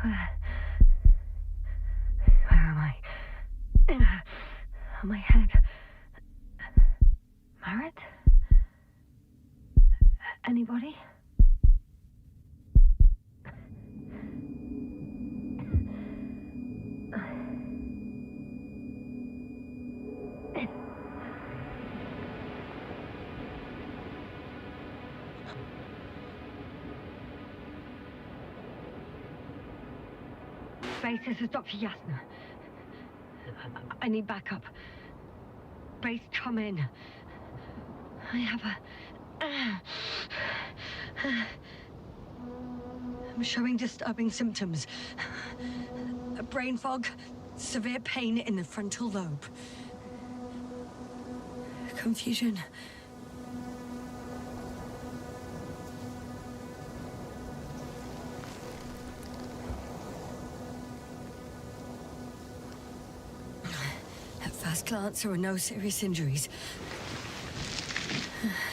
Where am I? On my head. Marit? Anybody? Base, this is Dr. Yasna. I need backup. Base, come in. I have I'm showing disturbing symptoms. A brain fog, severe pain in the frontal lobe. Confusion. At first glance, there were no serious injuries.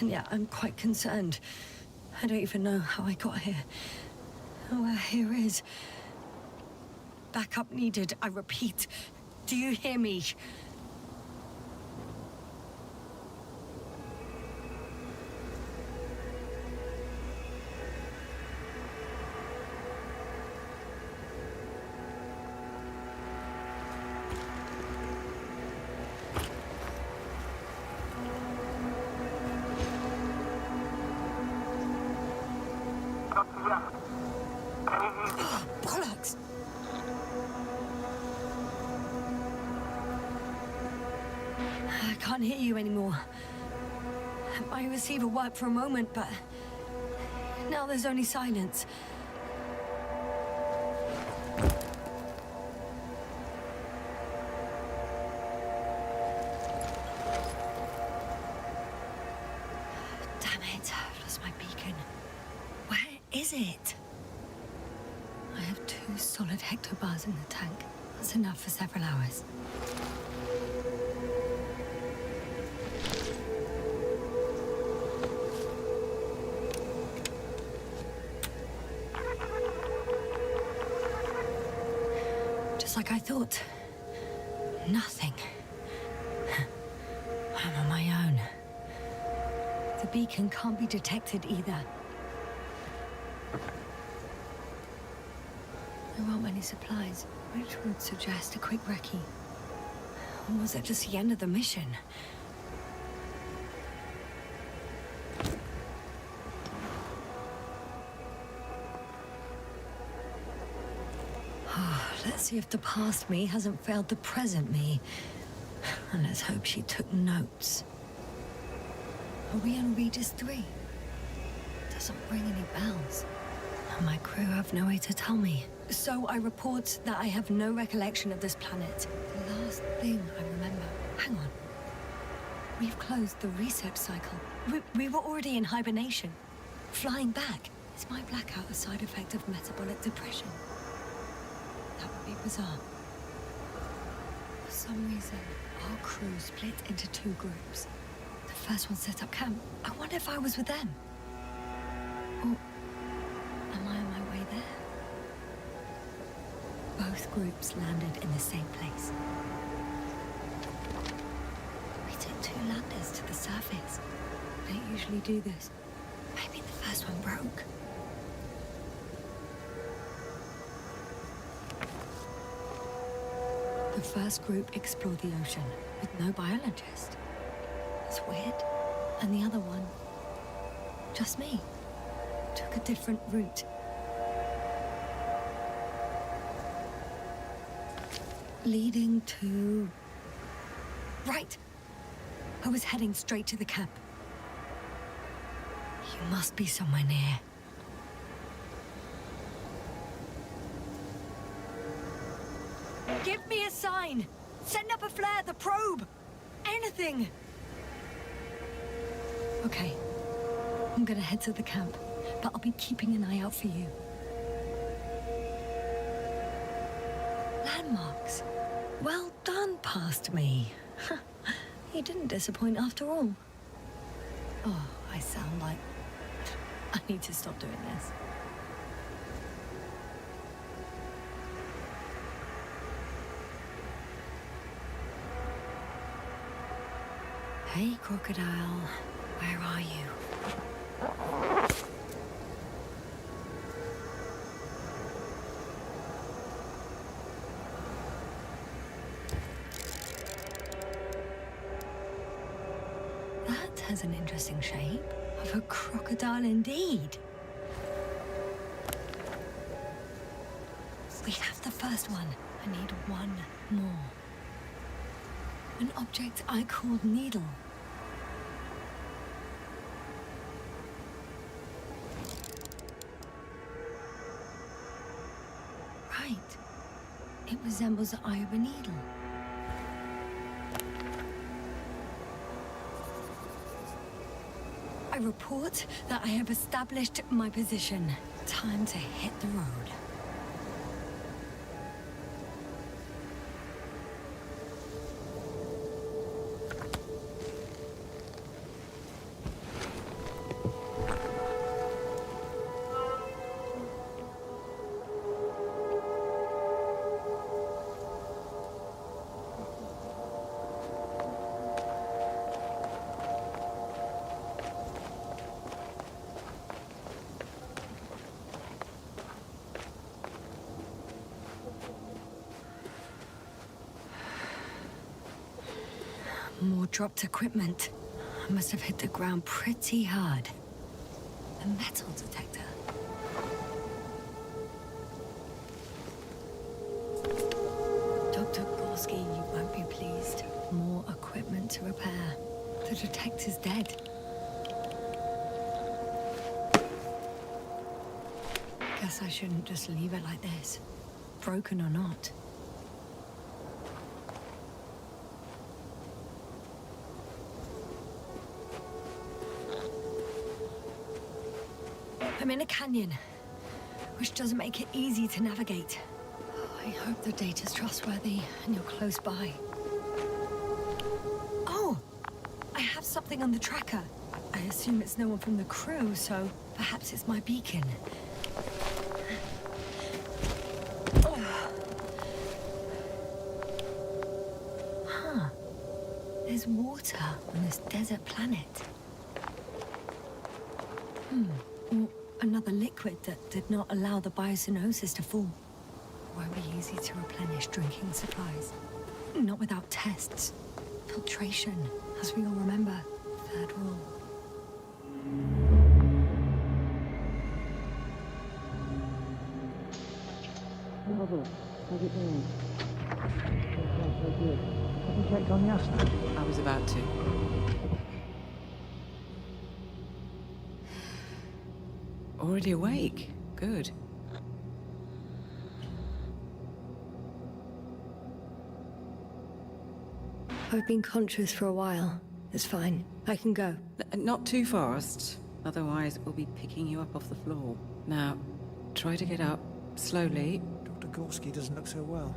And yet, I'm quite concerned. I don't even know how I got here. Where here is. Backup needed, I repeat. Do you hear me? Bollocks! I can't hear you anymore. My receiver worked for a moment, but now there's only silence. Damn it, I've lost my beacon. Where is it? I have 2 solid hectobars in the tank. That's enough for several hours. Just like I thought. Nothing. I'm on my own. The beacon can't be detected either. There aren't many supplies, which would suggest a quick recce. Or was it just the end of the mission? Let's see if the past me hasn't failed the present me. And let's hope she took notes. Are we on Regis 3? Doesn't ring any bells. And my crew have no way to tell me. So I report that I have no recollection of this planet. The last thing I remember... Hang on. We've closed the research cycle. We were already in hibernation. Flying back. Is my blackout a side effect of metabolic depression? That would be bizarre. For some reason, our crew split into 2 groups. The first one set up camp. I wonder if I was with them. Or am I on my way there? Both groups landed in the same place. We took 2 landers to the surface. We don't usually do this. Maybe the first one broke. The first group explored the ocean with no biologist. It's weird. And the other one, just me, took a different route. Leading to... Right! I was heading straight to the camp. You must be somewhere near. Give me a sign! Send up a flare, the probe! Anything! Okay. I'm gonna head to the camp, but I'll be keeping an eye out for you. Landmarks. Well done, past me. You didn't disappoint after all. Oh, I sound like... I need to stop doing this. Hey, crocodile. Where are you? That has an interesting shape. Of a crocodile indeed. We have the first one. I need one more. An object I called Needle. Right. It resembles the eye of a needle. I report that I have established my position. Time to hit the road. More dropped equipment. I must have hit the ground pretty hard. A metal detector. Dr. Gorski, you won't be pleased. More equipment to repair. The detector's dead. Guess I shouldn't just leave it like this. Broken or not. I'm in a canyon, which doesn't make it easy to navigate. I hope the data's trustworthy and you're close by. Oh! I have something on the tracker. I assume it's no one from the crew, so perhaps it's my beacon. Huh. There's water on this desert planet. Or another liquid that did not allow the biocenosis to fall. Won't be easy to replenish drinking supplies. Not without tests. Filtration, as we all remember. Third rule. Robert, how's it going? So good. Have you checked on Yasna? I was about to. Already awake? Good. I've been conscious for a while. It's fine. I can go. Not too fast, otherwise we'll be picking you up off the floor. Now, try to get up, slowly. Dr. Gorski doesn't look so well.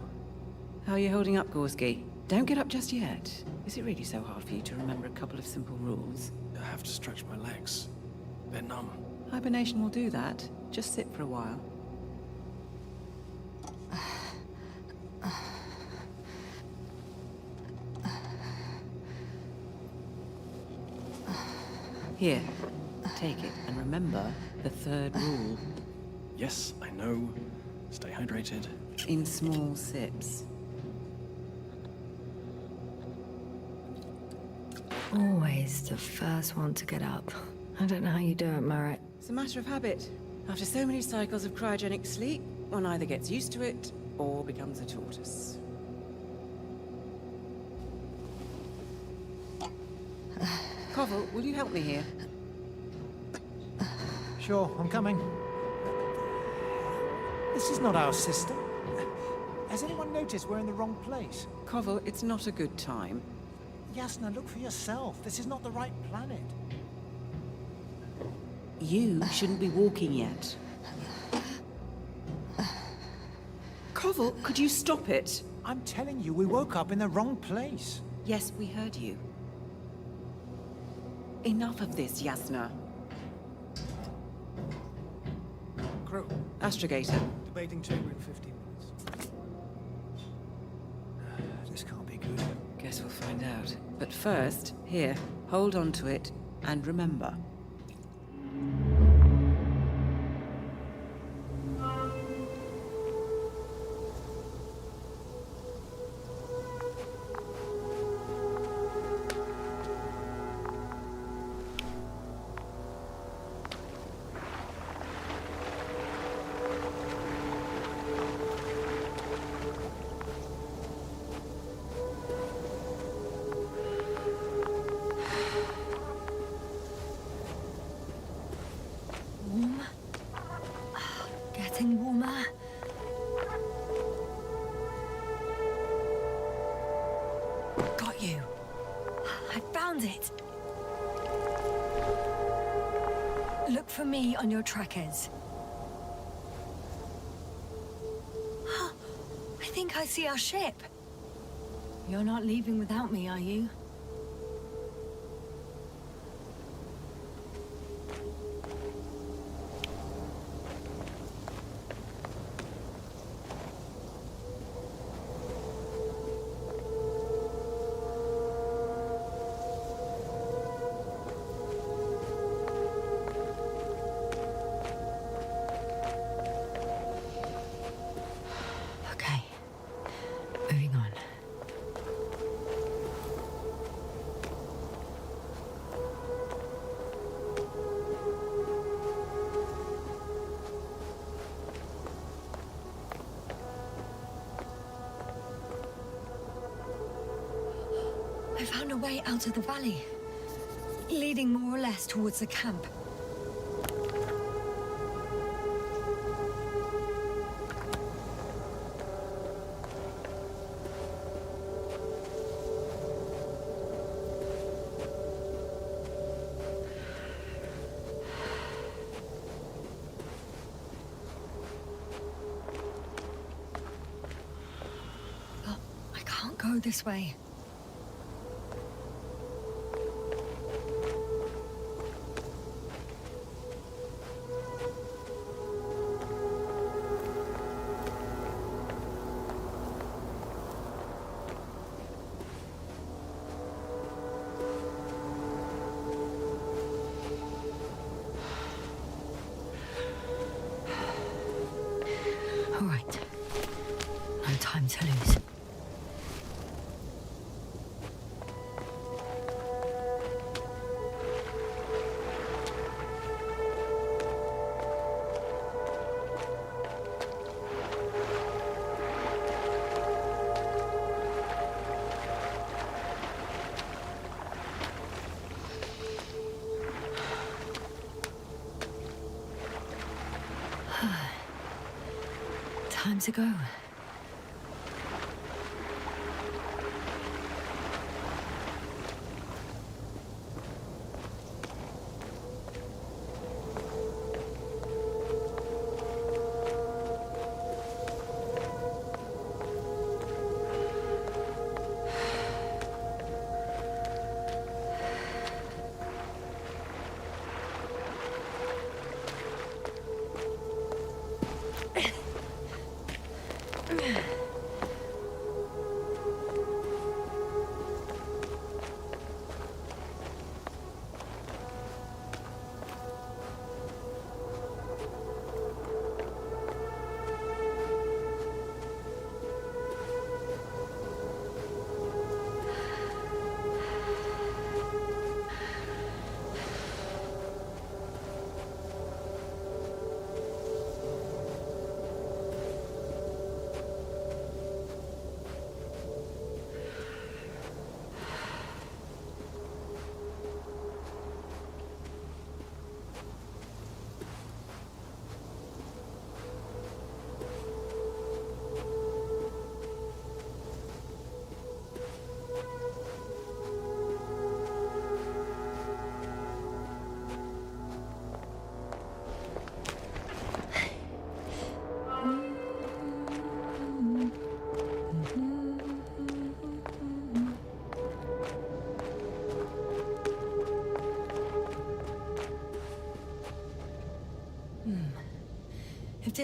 How are you holding up, Gorski? Don't get up just yet. Is it really so hard for you to remember a couple of simple rules? I have to stretch my legs. They're numb. Hibernation will do that. Just sit for a while. Here, take it, and remember the third rule. Yes, I know. Stay hydrated. In small sips. Always the first one to get up. I don't know how you do it, Merritt. It's a matter of habit. After so many cycles of cryogenic sleep, one either gets used to it or becomes a tortoise. Koval, will you help me here? Sure, I'm coming. This is not our system. Has anyone noticed we're in the wrong place? Koval, it's not a good time. Yasna, look for yourself. This is not the right planet. You shouldn't be walking yet. Koval, could you stop it? I'm telling you, we woke up in the wrong place. Yes, we heard you. Enough of this, Yasna. Crew, Astrogator. debating chamber in 15 minutes. This can't be good. Guess we'll find out. But first, here, hold on to it, and remember. Warm? Getting warmer. Got you. I found it. Look for me on your trackers. I think I see our ship. You're not leaving without me, are you? Okay. Moving on. I found a way out of the valley, leading more or less towards the camp. But I can't go this way. All right. No time to lose. Time to go.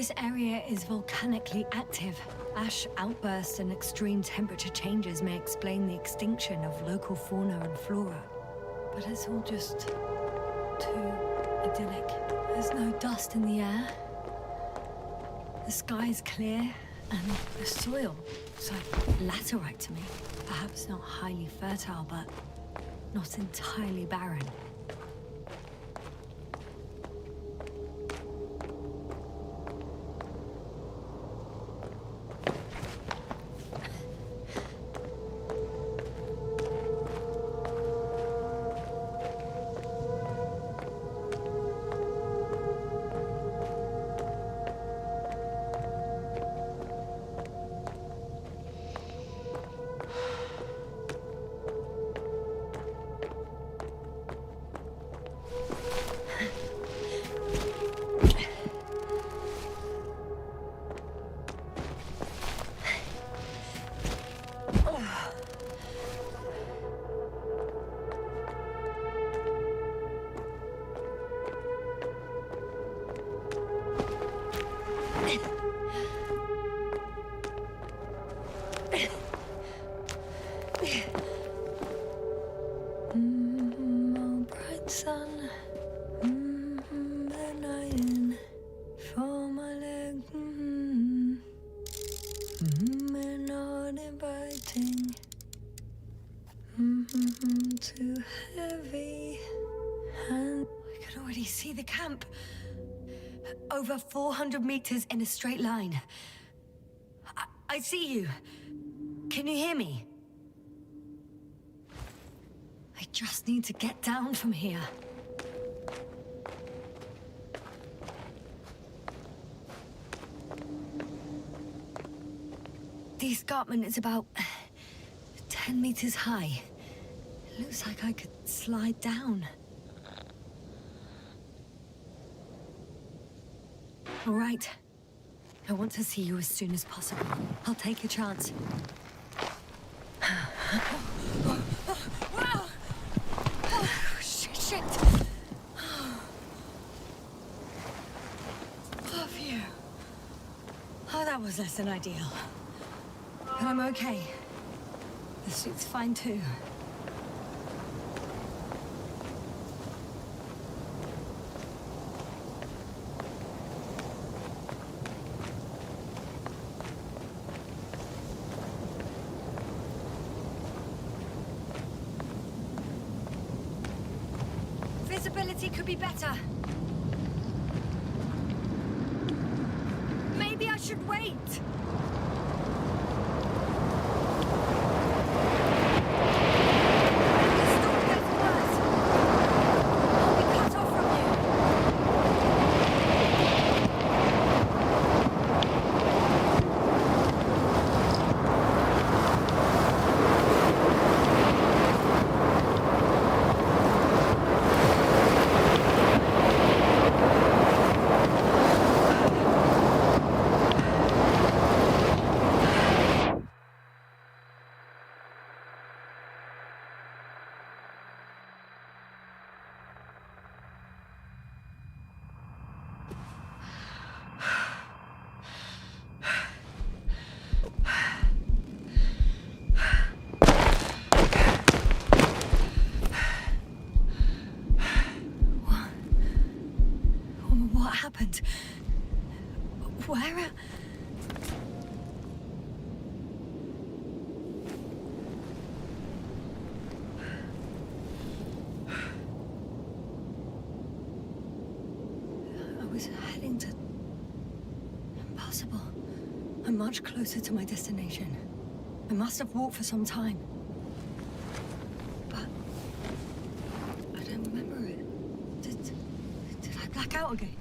This area is volcanically active. Ash outbursts and extreme temperature changes may explain the extinction of local fauna and flora. But it's all just too idyllic. There's no dust in the air. The sky's clear, and the soil is like laterite to me. Perhaps not highly fertile, but not entirely barren. Oh, bright sun, benign for my leg, not inviting, too heavy, and I can already see the camp. Over 400 meters in a straight line. I see you. Can you hear me? I just need to get down from here. The escarpment is about 10 meters high. It looks like I could slide down. All right. I want to see you as soon as possible. I'll take a chance. Shit. Oh, phew. Oh, that was less than ideal. But I'm okay. The suit's fine too. Visibility could be better. Maybe I should wait. The storm gets worse. I'll be cut off from you. What happened? Where? I was heading to... Impossible. I'm much closer to my destination. I must have walked for some time. But... I don't remember it. Did I black out again?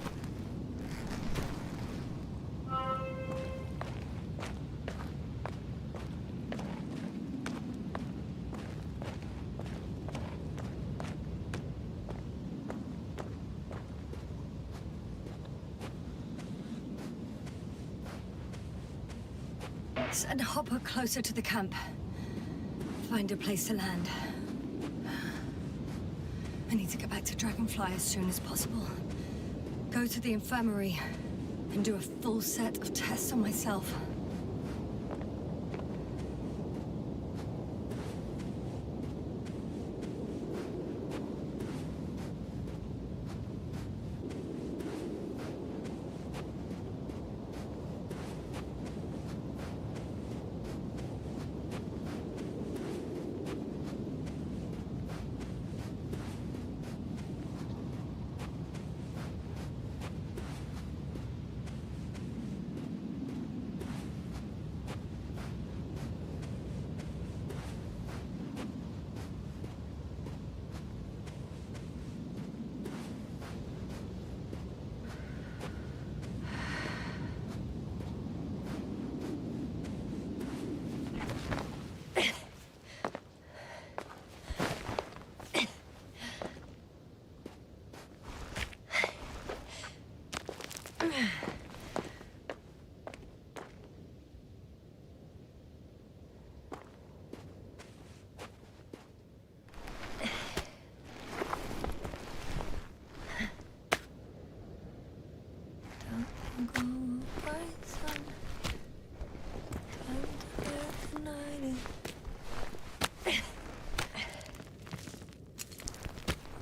Send Hopper closer to the camp. Find a place to land. I need to get back to Dragonfly as soon as possible. Go to the infirmary. and do a full set of tests on myself.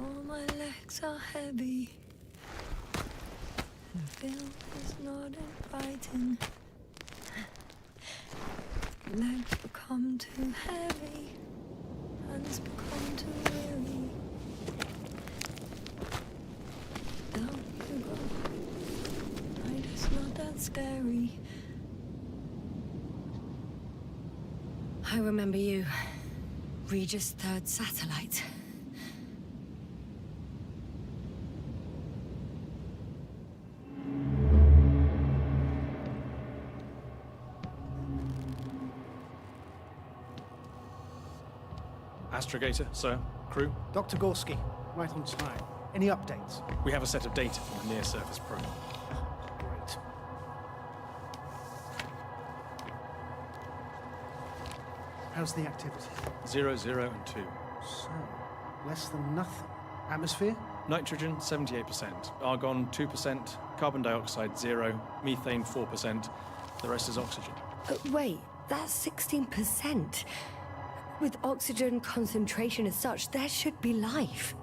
All my legs are heavy. The film is not inviting. Legs become too heavy. Hands become too weary. Down you go. Night is not that scary. I remember you. Regis' third satellite. Astrogator, sir. Crew. Dr. Gorski, right on time. Any updates? We have a set of data from the near-surface probe. Great. How's the activity? 0, 0, and 2. So, less than nothing. Atmosphere? Nitrogen, 78%. Argon, 2%. Carbon dioxide, 0. Methane, 4%. The rest is oxygen. Wait, that's 16%. With oxygen concentration as such, there should be life.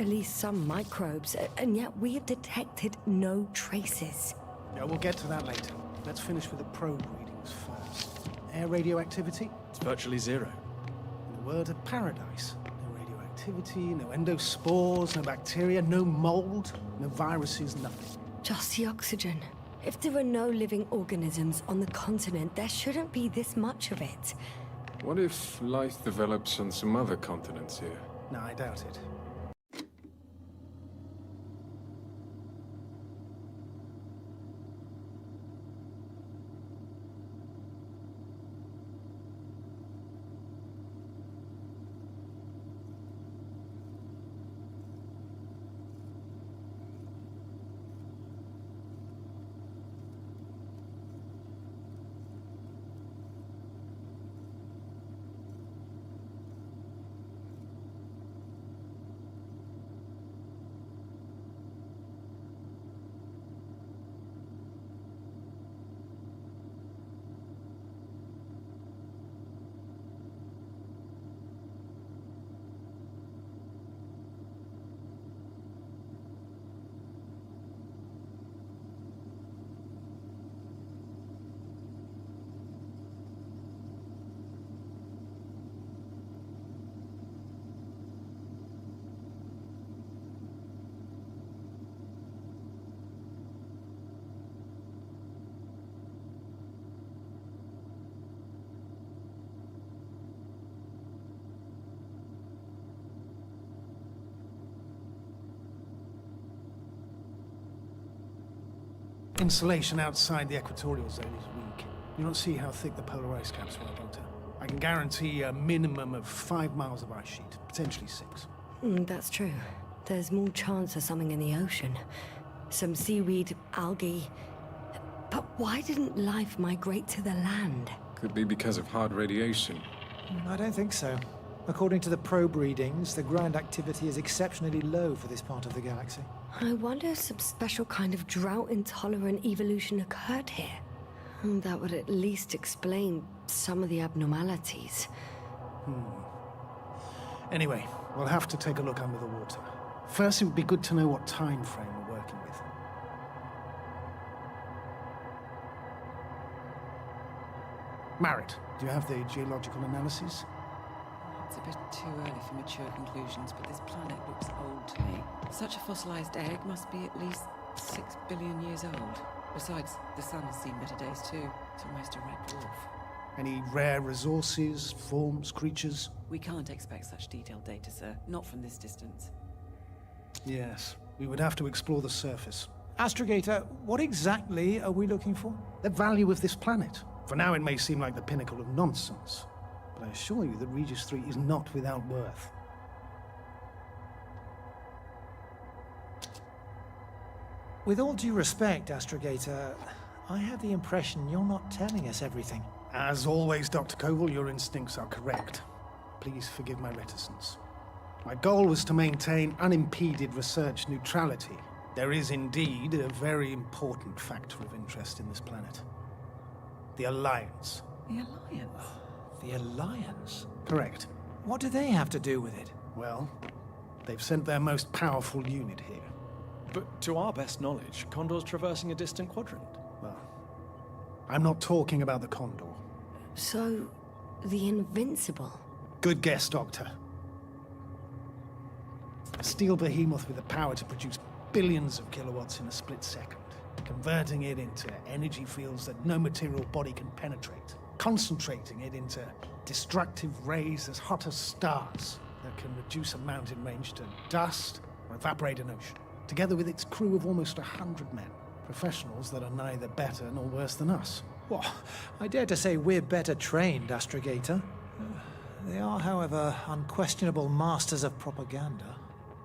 At least some microbes, and yet we have detected no traces. Yeah, we'll get to that later. Let's finish with the probe readings first. Air radioactivity? It's virtually 0. In the word of paradise. No radioactivity, no endospores, no bacteria, no mold, no viruses, nothing. Just the oxygen. If there are no living organisms on the continent, there shouldn't be this much of it. What if life develops on some other continents here? No, I doubt it. Insulation outside the equatorial zone is weak. You don't see how thick the polar ice caps were, Doctor. I can guarantee a minimum of 5 miles of ice sheet, potentially 6. That's true. There's more chance of something in the ocean. Some seaweed, algae. But why didn't life migrate to the land? Could be because of hard radiation. I don't think so. According to the probe readings, the ground activity is exceptionally low for this part of the galaxy. I wonder if some special kind of drought-intolerant evolution occurred here. That would at least explain some of the abnormalities. Anyway, we'll have to take a look under the water. First, it would be good to know what time frame we're working with. Marit, do you have the geological analyses? It's a bit too early for mature conclusions, but this planet looks old to me. Such a fossilized egg must be at least 6 billion years old. Besides, the sun has seen better days too. It's almost a red dwarf. Any rare resources, forms, creatures? We can't expect such detailed data, sir. Not from this distance. Yes, we would have to explore the surface. Astrogator, what exactly are we looking for? The value of this planet. For now, it may seem like the pinnacle of nonsense, but I assure you that Regis 3 is not without worth. With all due respect, Astrogator, I have the impression you're not telling us everything. As always, Dr. Koval, your instincts are correct. Please forgive my reticence. My goal was to maintain unimpeded research neutrality. There is indeed a very important factor of interest in this planet. The Alliance. The Alliance? The Alliance? Correct. What do they have to do with it? Well, they've sent their most powerful unit here. But to our best knowledge, Condor's traversing a distant quadrant. Well, I'm not talking about the Condor. So, the Invincible? Good guess, Doctor. A steel behemoth with the power to produce billions of kilowatts in a split second, converting it into energy fields that no material body can penetrate, concentrating it into destructive rays as hot as stars that can reduce a mountain range to dust or evaporate an ocean, together with its crew of almost 100 men, professionals that are neither better nor worse than us. Well, I dare to say we're better trained, Astrogator. They are, however, unquestionable masters of propaganda.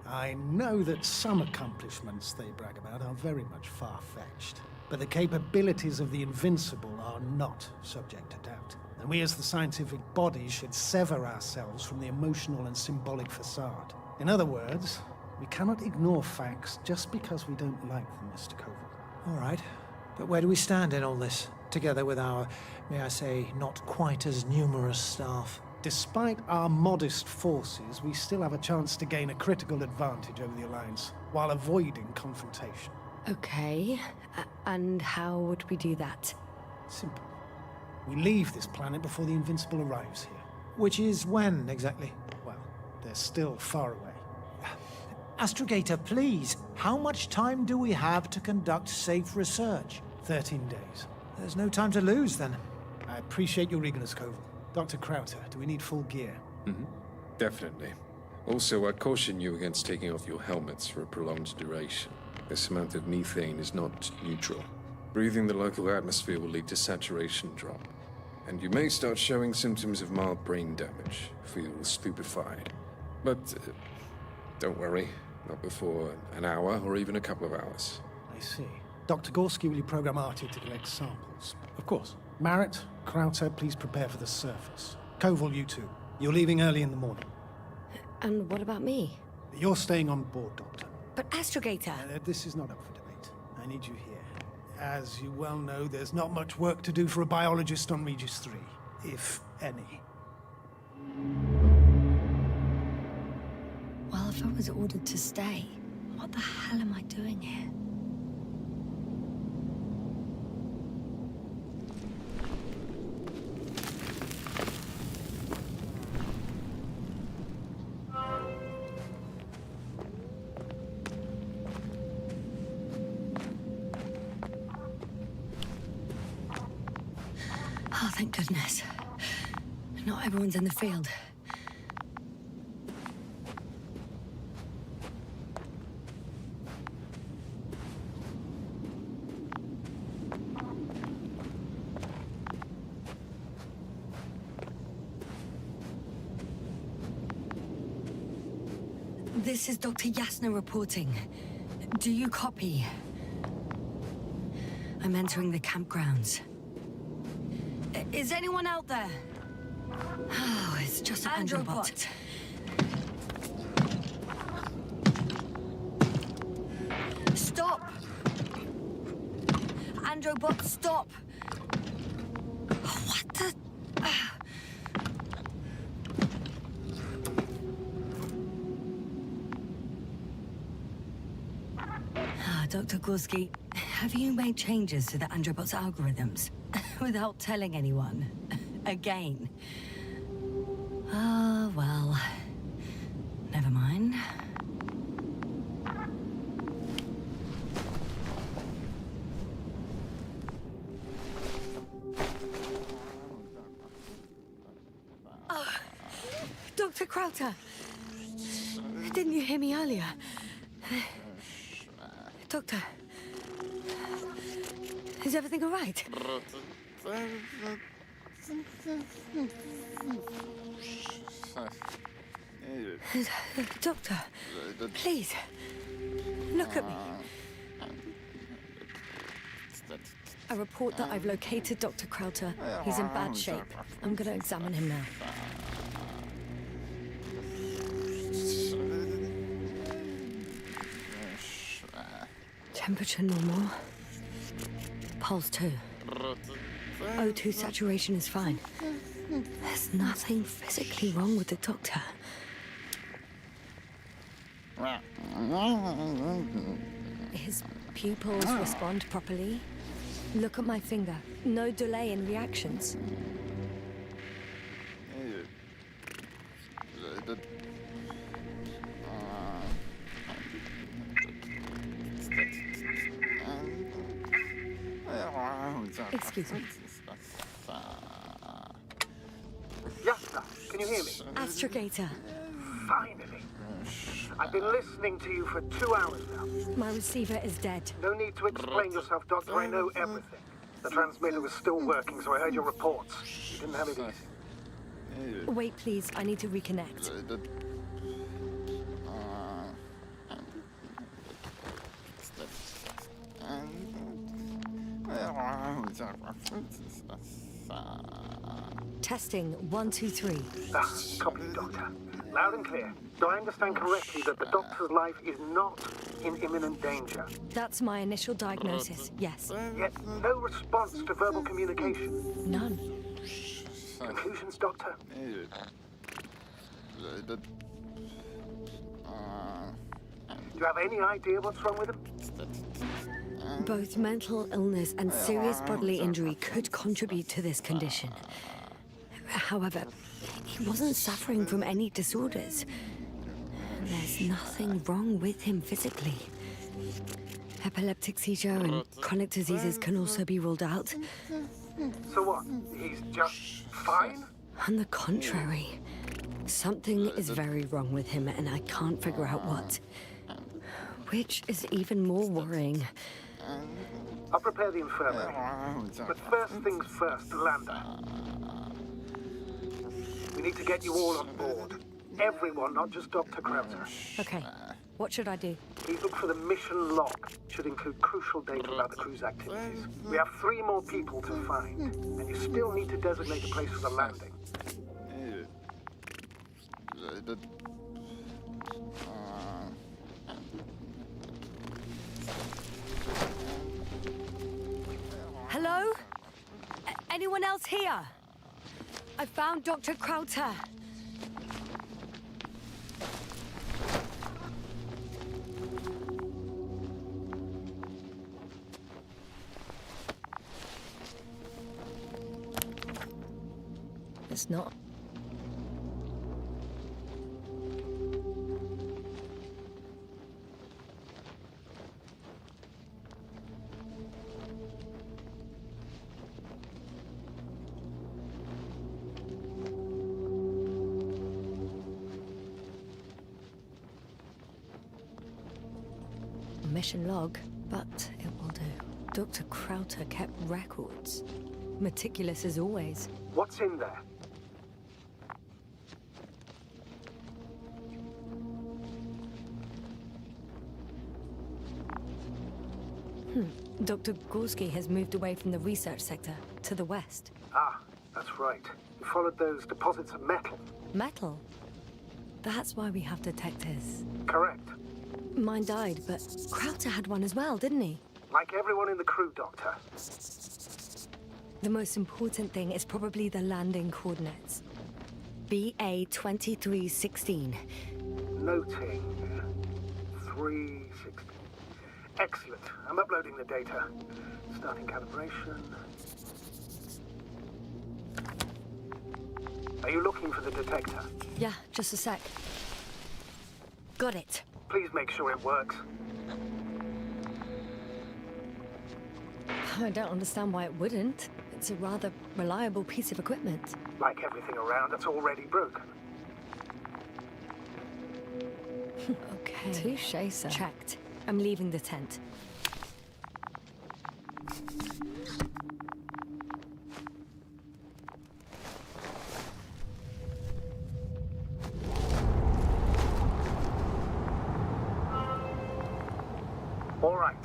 I know that some accomplishments they brag about are very much far-fetched, but the capabilities of the Invincible are not subject to doubt. And we as the scientific body should sever ourselves from the emotional and symbolic facade. In other words, we cannot ignore facts just because we don't like them, Mr. Koval. All right, but where do we stand in all this, together with our, may I say, not quite as numerous staff? Despite our modest forces, we still have a chance to gain a critical advantage over the Alliance, while avoiding confrontation. Okay, and how would we do that? Simple. We leave this planet before the Invincible arrives here. Which is when, exactly? Well, they're still far away. Astrogator, please, how much time do we have to conduct safe research? 13 days. There's no time to lose, then. I appreciate your eagerness, Koval. Dr. Krauter, do we need full gear? Definitely. Also, I caution you against taking off your helmets for a prolonged duration. This amount of methane is not neutral. Breathing the local atmosphere will lead to saturation drop, and you may start showing symptoms of mild brain damage, feel stupefied. But don't worry, not before an hour or even a couple of hours. I see. Dr. Gorski, will you program Artie to collect samples? Of course. Marit, Krauter, please prepare for the surface. Koval, you two. You're leaving early in the morning. And what about me? You're staying on board, Doctor. But Astrogator... This is not up for debate. I need you here. As you well know, there's not much work to do for a biologist on Regis 3, if any. Well, if I was ordered to stay, what the hell am I doing here? Oh, thank goodness. Not everyone's in the field. This is Dr. Yasna reporting. Do you copy? I'm entering the campgrounds. Is anyone out there? Oh, it's just an androbot. Stop! Androbot, stop! What the... Dr. Gorski, have you made changes to the androbot's algorithms without telling anyone? Again? Ah, well... Never mind. Dr. Krauter! Didn't you hear me earlier? Doctor? Is everything all right? Doctor, please, look at me. I report that I've located Dr. Krauter. He's in bad shape. I'm gonna examine him now. Temperature normal. Pulse 2. O2 saturation is fine. There's nothing physically wrong with the doctor. His pupils respond properly. Look at my finger. No delay in reactions. Excuse me. Yasta, can you hear me? Astrogator. Finally. I've been listening to you for 2 hours now. My receiver is dead. No need to explain yourself, Doctor. I know everything. The transmitter was still working, so I heard your reports. You didn't have it easy. Wait, please. I need to reconnect. Testing 1, 2, 3. Copy, Doctor. Loud and clear. Do I understand correctly that the Doctor's life is not in imminent danger? That's my initial diagnosis, yes. Yet no response to verbal communication. None. Conclusions, Doctor? Do you have any idea what's wrong with him? Both mental illness and serious bodily injury could contribute to this condition. However, he wasn't suffering from any disorders. There's nothing wrong with him physically. Epileptic seizure and chronic diseases can also be ruled out. So what? He's just fine? On the contrary, something is very wrong with him and I can't figure out what. Which is even more worrying. I'll prepare the infirmary. But first things first, Lander. We need to get you all on board. Everyone, not just Dr. Krauter. Okay, what should I do? Please look for the mission log. Should include crucial data about the crew's activities. We have 3 more people to find, and you still need to designate a place for the landing. Hello? Anyone else here? I found Dr. Krauter. It's not. Mission log, but it will do. Dr. Krauter kept records. Meticulous as always. What's in there? Dr. Gorski has moved away from the research sector to the west. That's right. You followed those deposits of metal. Metal? That's why we have detectors. Correct. Mine died, but Crowther had one as well, didn't he? Like everyone in the crew, Doctor. The most important thing is probably the landing coordinates. BA 2316. Noting. 360. Excellent. I'm uploading the data. Starting calibration. Are you looking for the detector? Yeah, just a sec. Got it. Please make sure it works. I don't understand why it wouldn't. It's a rather reliable piece of equipment. Like everything around that's already broken. Okay. Touché, sir. Checked. I'm leaving the tent. All right,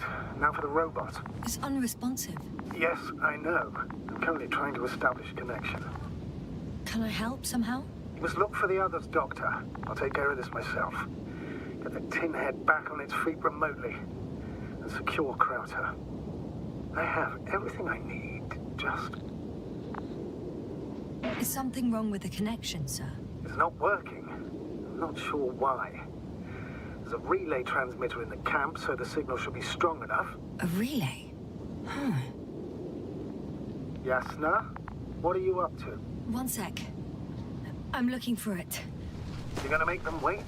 now for the robot. It's unresponsive. Yes, I know. I'm currently trying to establish a connection. Can I help somehow? You must look for the others, Doctor. I'll take care of this myself. Get the tin head back on its feet remotely. And secure Crowther. I have everything I need. Just... Is something wrong with the connection, sir? It's not working. I'm not sure why. There's a relay transmitter in the camp, so the signal should be strong enough. A relay? Huh. Yasna, what are you up to? One sec. I'm looking for it. You're gonna make them wait?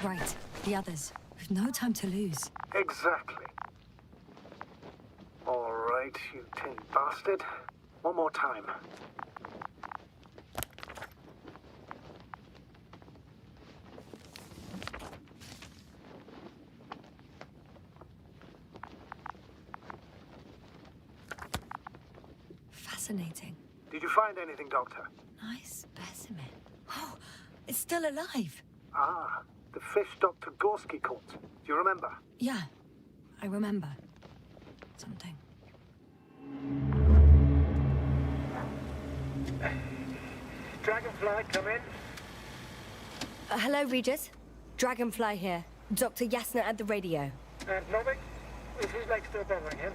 Right, the others. We've no time to lose. Exactly. All right, you tin bastard. One more time. Fascinating. Did you find anything, Doctor? Nice specimen. Oh, it's still alive. Ah, the fish Dr. Gorski caught. Do you remember? Yeah, I remember. Something. Dragonfly, come in. Hello, Regis. Dragonfly here. Dr. Yasna at the radio. And Novik? Is his leg still bothering him?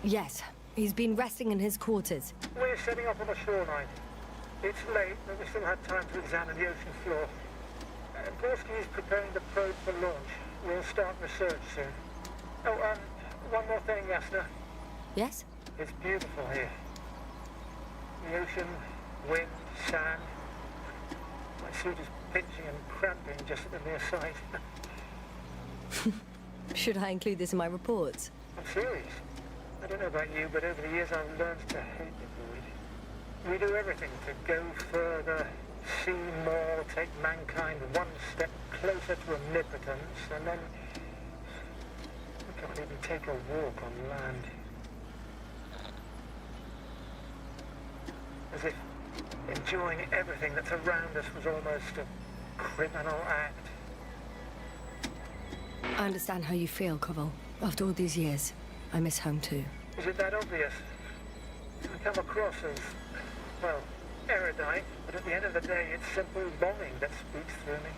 Yes, he's been resting in his quarters. We're setting up on the shoreline. It's late, but we still have time to examine the ocean floor. Gorski is preparing the probe for launch. We'll start research soon. Oh, one more thing, Yasna. Yes? It's beautiful here. The ocean, wind, sand. My suit is pinching and cramping just at the mere sight. Should I include this in my reports? I'm serious. I don't know about you, but over the years I've learned to hate the void. We do everything to go further, see more, take mankind one step closer to omnipotence, and then we can't even take a walk on land. As if enjoying everything that's around us was almost a criminal act. I understand how you feel, Koval. After all these years, I miss home too. Is it that obvious? I come across as, well, erudite, but at the end of the day, it's simple longing that speaks through me.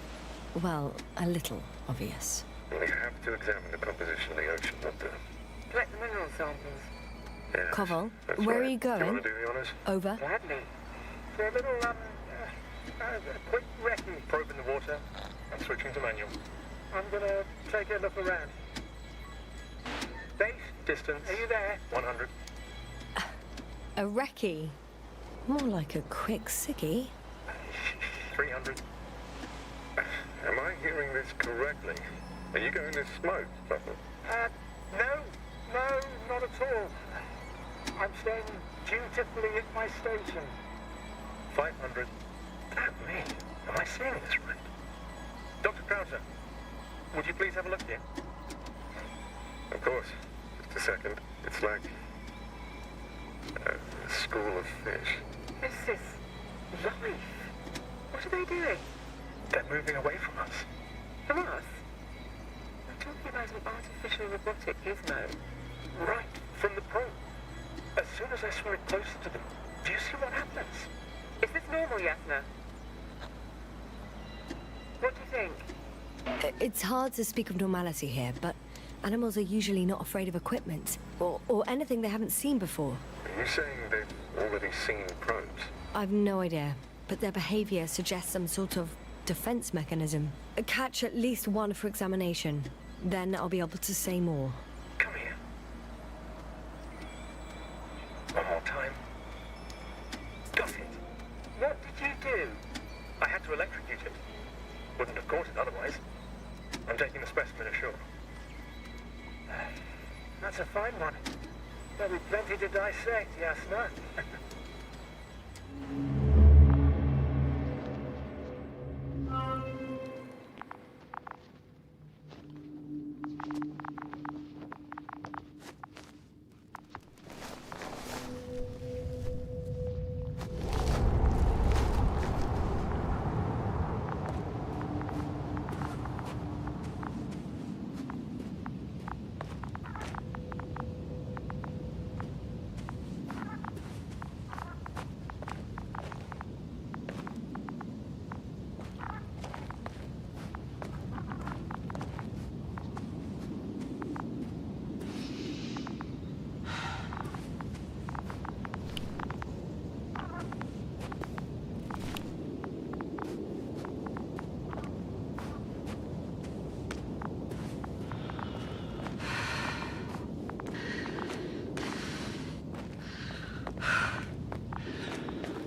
Well, a little obvious. We have to examine the composition of the ocean, Doctor. Collect the mineral samples. Yes, Koval, that's where right. are you Do you going? want to do the honors? Over. Gladly. For a little, a quick recce. Probe in the water. I'm switching to manual. I'm gonna take a look around. Base, Distance. are you there? 100. A recce. More like a quick sickie. 300. Am I hearing this correctly? Are you going to smoke, Buffalo? No, not at all. I'm staying dutifully at my station. 500. Damn me. Am I seeing this right? Dr. Krauser, would you please have a look here? Of course. Just a second. It's like a school of fish. This is life. What are they doing? They're moving away from us. From us? I'm talking about an artificial robotic gizmo. Right, from the probe. As soon as I swim closer to them, do you see what happens? Is this normal, Yasna? What do you think? It's hard to speak of normality here, but animals are usually not afraid of equipment or anything they haven't seen before. Are you saying they've already seen probes? I've no idea, but their behavior suggests some sort of defense mechanism. Catch at least one for examination. Then I'll be able to say more. Come here. One more time. Got it. What did you do? I had to electrocute it. Wouldn't have caught it otherwise. I'm taking the specimen ashore. That's a fine one. There'll be plenty to dissect, Yasna.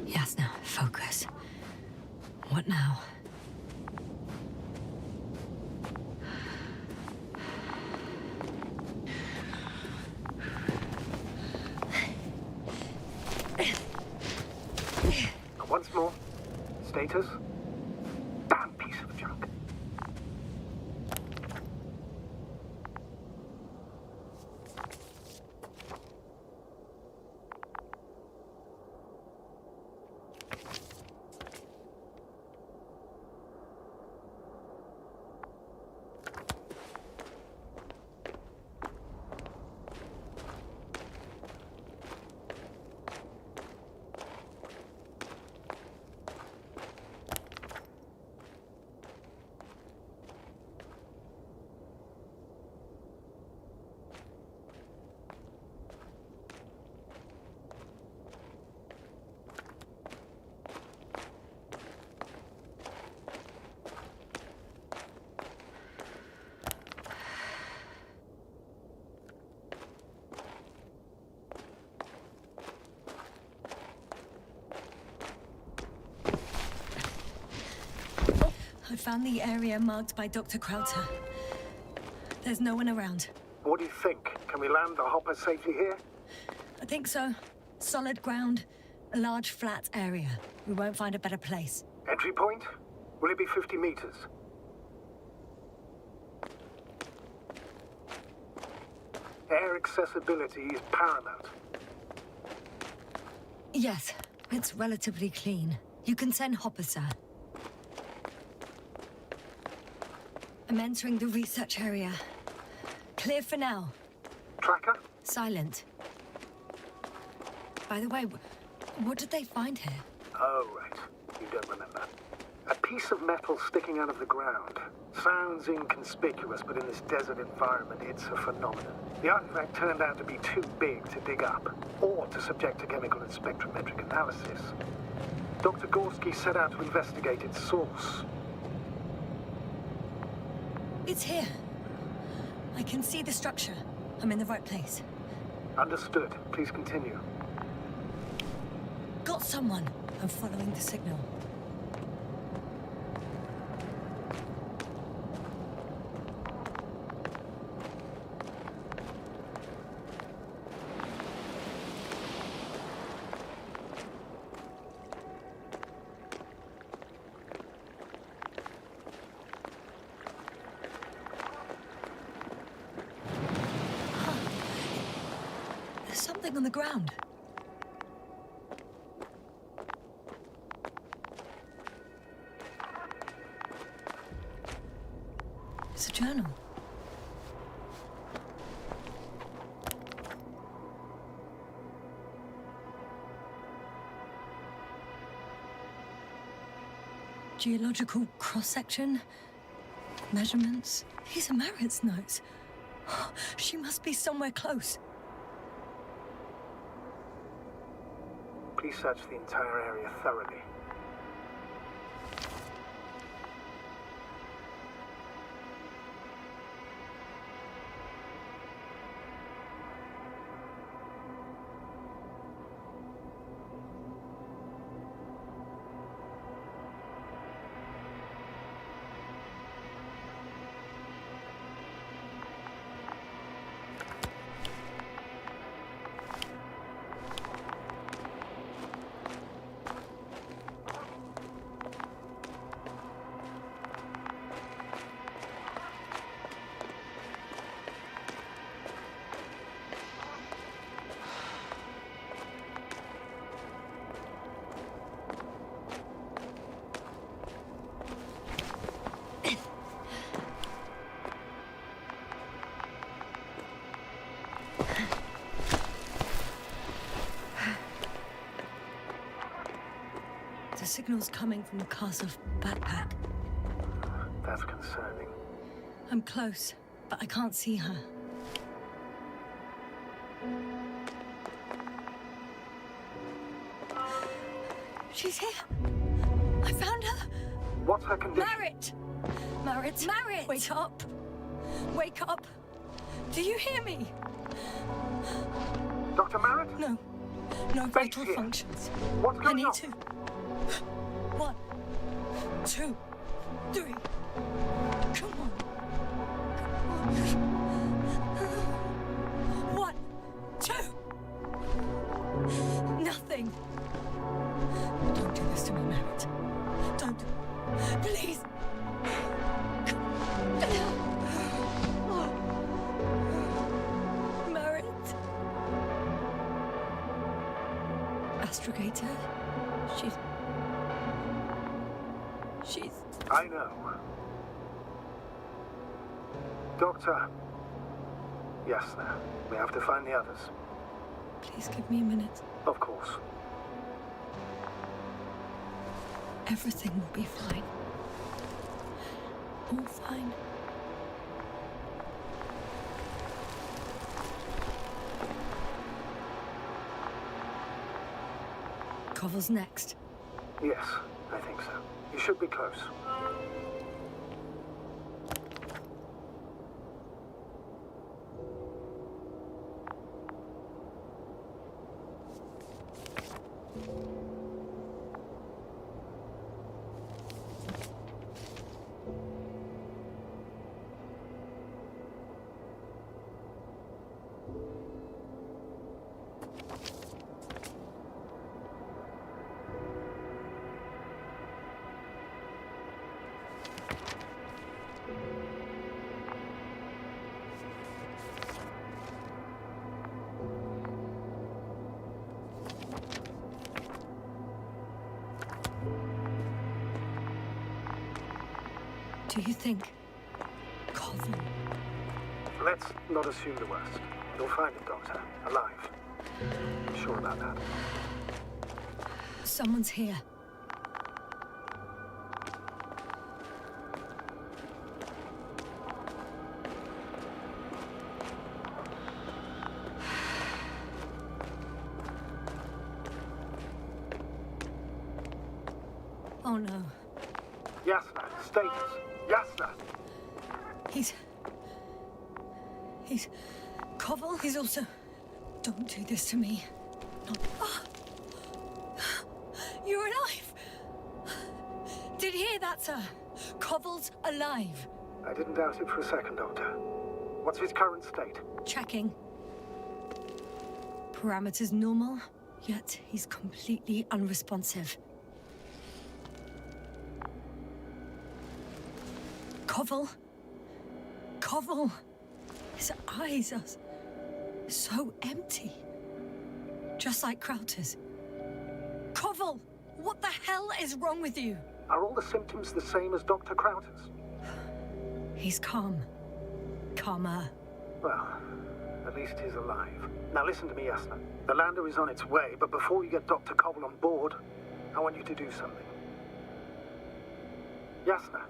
Yasna, focus. What now? Once more. Status? Damn piece of junk. I found the area marked by Dr. Krauter. There's no one around. What do you think? Can we land the hopper safely here? I think so. Solid ground, a large flat area. We won't find a better place. Entry point? Will it be 50 meters? Air accessibility is paramount. Yes, it's relatively clean. You can send Hopper, sir. I'm entering the research area. Clear for now. Tracker? Silent. By the way, what did they find here? Oh, right. You don't remember. A piece of metal sticking out of the ground. Sounds inconspicuous, but in this desert environment, it's a phenomenon. The artifact turned out to be too big to dig up, or to subject to chemical and spectrometric analysis. Dr. Gorski set out to investigate its source. It's here. I can see the structure. I'm in the right place. Understood. Please continue. Got someone. I'm following the signal. There's something on the ground. It's a journal. Geological cross-section. Measurements. These are Marit's notes. She must be somewhere close. Please search the entire area thoroughly. The signal's coming from the castle backpack. That's concerning. I'm close, but I can't see her. She's here. I found her. What's her condition? Marit! Marit! Marit! Wake up! Wake up! Do you hear me? Dr. Marit? No. No vital here. functions. What's I going need on? to. 1, 2, 3. Come on. 1, 2. Nothing. Don't do this to me, Marit. Don't. Please. Marit. Astrogator. She's. I know. Doctor. Yes, sir. We have to find the others. Please give me a minute. Of course. Everything will be fine. All fine. Koval's next. Yes, I think so. You should be close. Do you think Koval? Let's not assume the worst. You'll find him, Doctor. Alive. I'm sure about that. Someone's here. Oh no. Yasna, status. Yasna! He's... Koval? He's also... Don't do this to me. Not... Ah! You're alive! Did you hear that, sir? Koval's alive. I didn't doubt it for a second, Doctor. What's his current state? Checking. Parameters normal, yet he's completely unresponsive. Koval? Koval! His eyes are so empty. Just like Krauter's. Koval! What the hell is wrong with you? Are all the symptoms the same as Dr. Krauter's? He's calm. Calmer. Well, at least he's alive. Now listen to me, Yasna. The lander is on its way, but before you get Dr. Koval on board, I want you to do something. Yasna,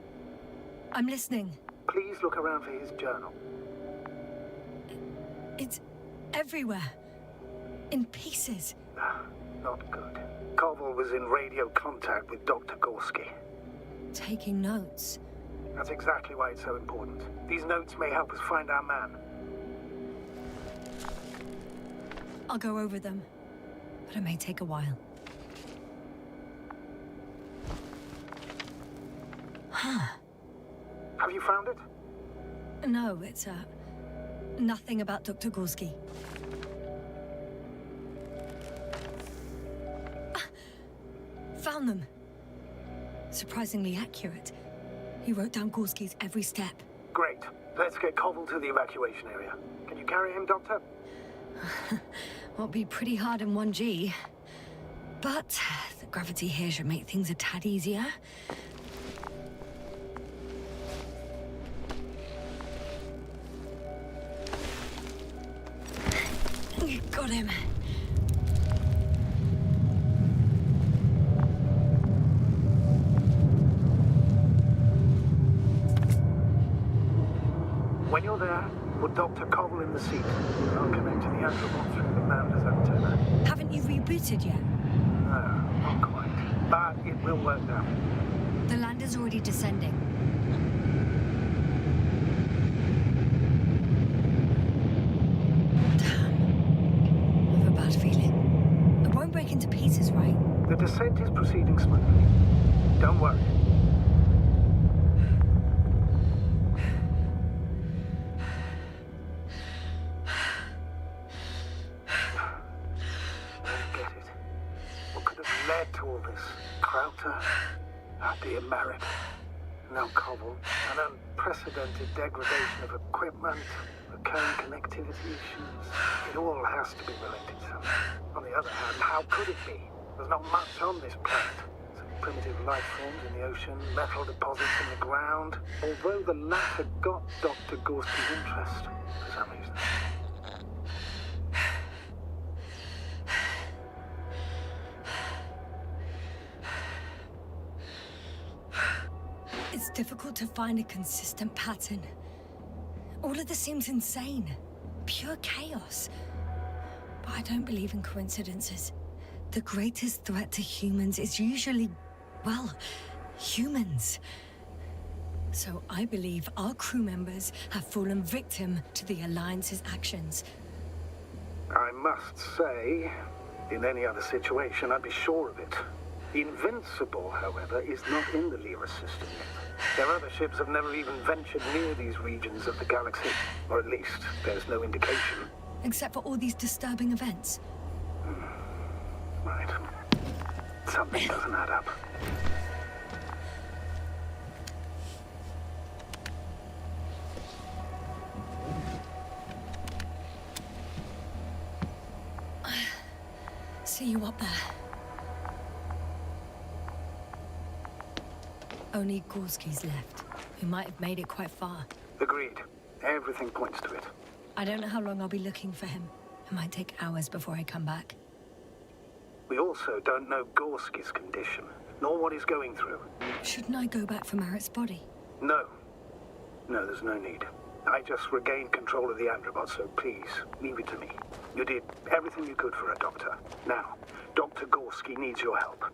I'm listening. please look around for his journal. It's everywhere. In pieces. Not good. Koval was in radio contact with Dr. Gorski. Taking notes. That's exactly why it's so important. These notes may help us find our man. I'll go over them. But it may take a while. Huh. Have you found it? No, it's, nothing about Dr. Gorski. Found them. Surprisingly accurate. He wrote down Gorski's every step. Great. Let's get Koval to the evacuation area. Can you carry him, Doctor? Won't be pretty hard in 1G. But the gravity here should make things a tad easier. Got him. When you're there, put Dr. Koval in the seat. I'll connect to the Androbot through the Lander's antenna. Haven't you rebooted yet? No, not quite. But it will work now. The lander's already descending. Damn. I have a bad feeling. It won't break into pieces, right? The descent is proceeding smoothly. Don't worry. To all this. Krauter, our dear Merritt, now Koval, an unprecedented degradation of equipment, recurring connectivity issues. It all has to be related somehow. On the other hand, how could it be? There's not much on this planet. Some primitive life forms in the ocean, metal deposits in the ground. Although the latter got Dr. Gorski's interest, for some reason. It's difficult to find a consistent pattern. All of this seems insane. Pure chaos. But I don't believe in coincidences. The greatest threat to humans is usually, well, humans. So I believe our crew members have fallen victim to the Alliance's actions. I must say, in any other situation, I'd be sure of it. The Invincible, however, is not in the Lyra system yet. Their other ships have never even ventured near these regions of the galaxy. Or at least, there's no indication. Except for all these disturbing events. Right. Something doesn't add up. See you up there. Only Gorski's left. We might have made it quite far. Agreed. Everything points to it. I don't know how long I'll be looking for him. It might take hours before I come back. We also don't know Gorski's condition, nor what he's going through. Shouldn't I go back for Merritt's body? No. No, there's no need. I just regained control of the Androbot, so please, leave it to me. You did everything you could for her, Doctor. Now, Dr. Gorski needs your help.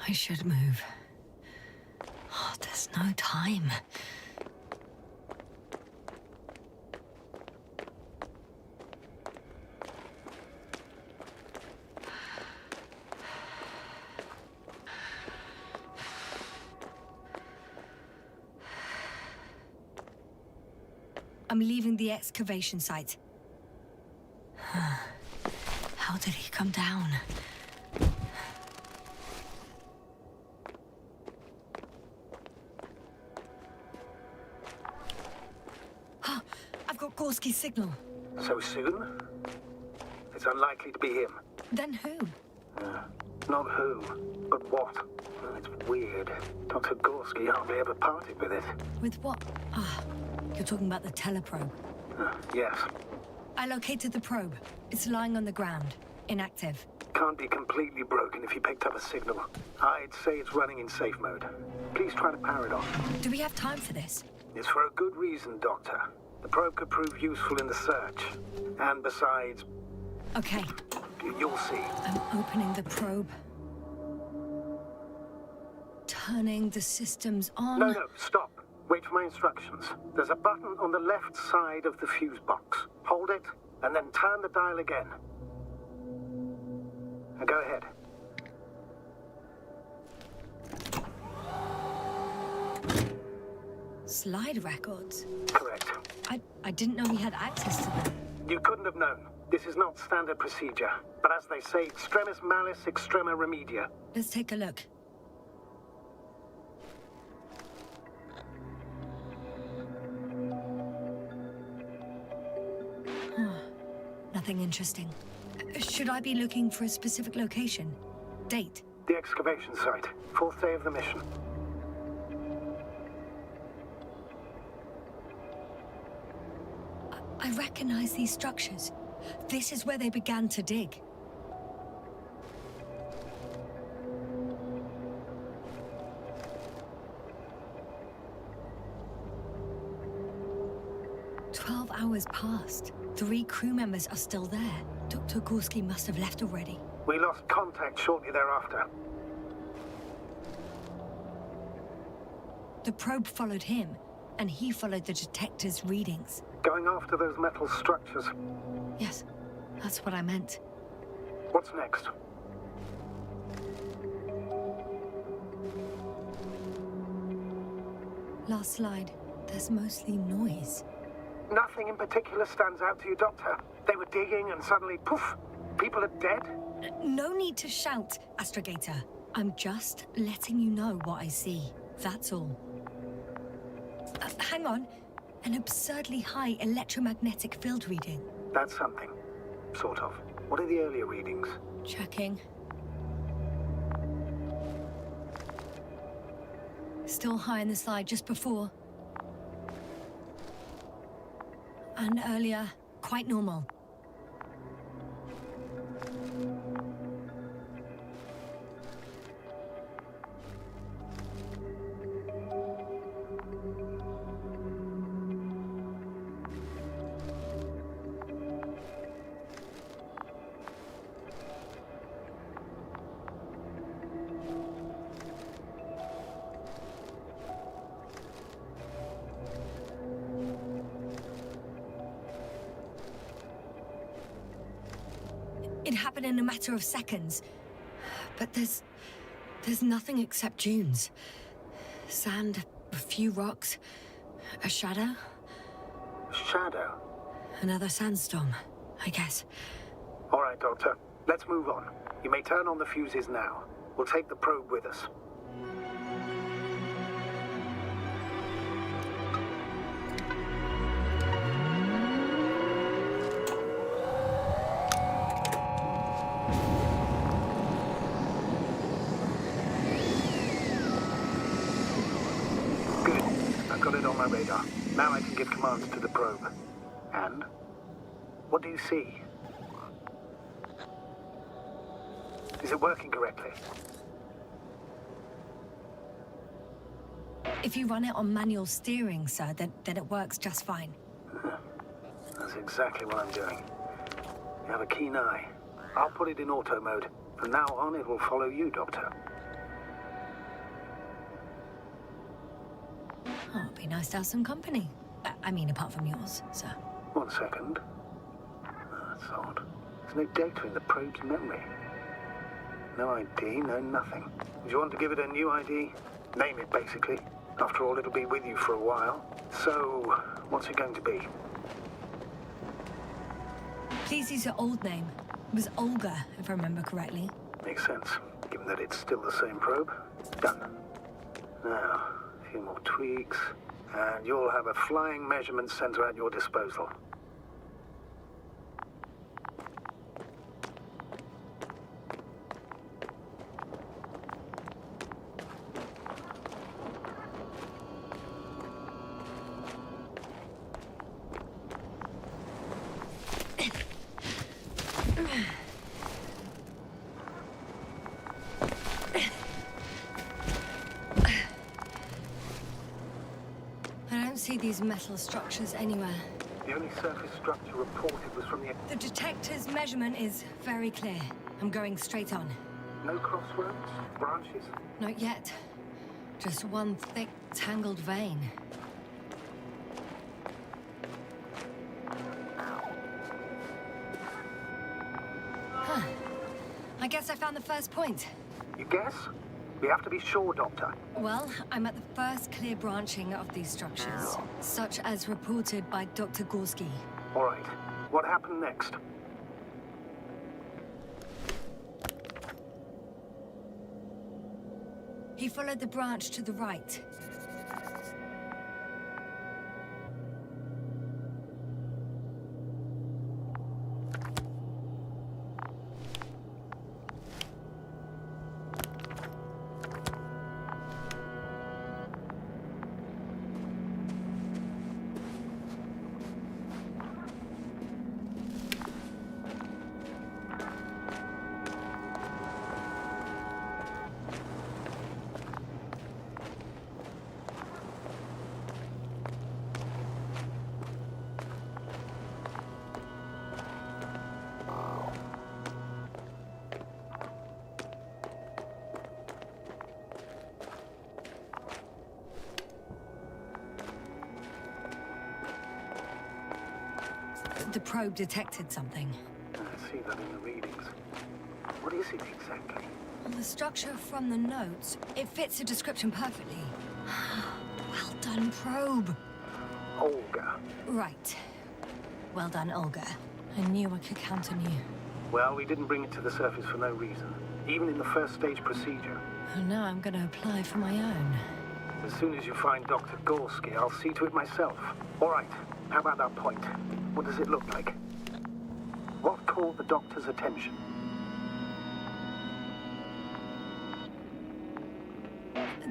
I should move. Oh, there's No time. I'm leaving the excavation site. How did he come down? I've got Gorski's signal. So soon? It's unlikely to be him. Then who? Not who, but what. Well, it's weird. Dr. Gorski hardly ever parted with it. With what? You're talking about the teleprobe. Yes. I located the probe. It's lying on the ground. Inactive. Can't be completely broken if you picked up a signal. I'd say it's running in safe mode. Please try to power it on. Do we have time for this? It's for a good reason, Doctor. The probe could prove useful in the search. And besides, Okay. you'll see. I'm opening the probe. Turning the systems on. No, stop. Wait for my instructions. There's a button on the left side of the fuse box. Hold it, and then turn the dial again. Now go ahead. Slide records? Correct. I didn't know we had access to them. You couldn't have known. This is not standard procedure. But as they say, extremis malis, extrema remedia. Let's take a look. Nothing interesting. Should I be looking for a specific location? Date? The excavation site. 4th day of the mission. I recognize these structures. This is where they began to dig. Hours passed. 3 crew members are still there. Dr. Gorski must have left already. We lost contact shortly thereafter. The probe followed him, and he followed the detector's readings. Going after those metal structures. Yes, that's what I meant. What's next? Last slide. There's mostly noise. Nothing in particular stands out to you, Doctor. They were digging and suddenly, poof, people are dead? No need to shout, Astrogator. I'm just letting you know what I see. That's all. Hang on. An absurdly high electromagnetic field reading. That's something. Sort of. What are the earlier readings? Checking. Still high in the slide just before. And earlier, quite normal. It happened in a matter of seconds. But there's nothing except dunes. Sand, a few rocks, a shadow. Shadow? Another sandstorm, I guess. All right, Doctor. Let's move on. You may turn on the fuses now. We'll take the probe with us. Radar. Now I can give commands to the probe. And? What do you see? Is it working correctly? If you run it on manual steering, sir, then it works just fine. That's exactly what I'm doing. You have a keen eye. I'll put it in auto mode. From now on, it will follow you, Doctor. Oh, it'd be nice to have some company. I mean, apart from yours, sir. 1 second. That's odd. There's no data in the probe's memory. No ID, no nothing. Do you want to give it a new ID? Name it, basically. After all, it'll be with you for a while. So, what's it going to be? Please use your old name. It was Olga, if I remember correctly. Makes sense, given that it's still the same probe. Done. Now, a few more tweaks, and you'll have a flying measurement center at your disposal. I don't see these metal structures anywhere. The only surface structure reported was from the... The detector's measurement is very clear. I'm going straight on. No crossroads? Branches? Not yet. Just one thick, tangled vein. Huh. I guess I found the first point. You guess? We have to be sure, Doctor. Well, I'm at the first clear branching of these structures, such as reported by Dr. Gorski. All right. What happened next? He followed the branch to the right. The probe detected something. I see that in the readings. What is it exactly? Well, the structure from the notes, it fits the description perfectly. Well done, probe. Olga. Right. Well done, Olga. I knew I could count on you. Well, we didn't bring it to the surface for no reason. Even in the first stage procedure. And now I'm going to apply for my own. As soon as you find Dr. Gorski, I'll see to it myself. All right. How about that point? What does it look like? What called the doctor's attention?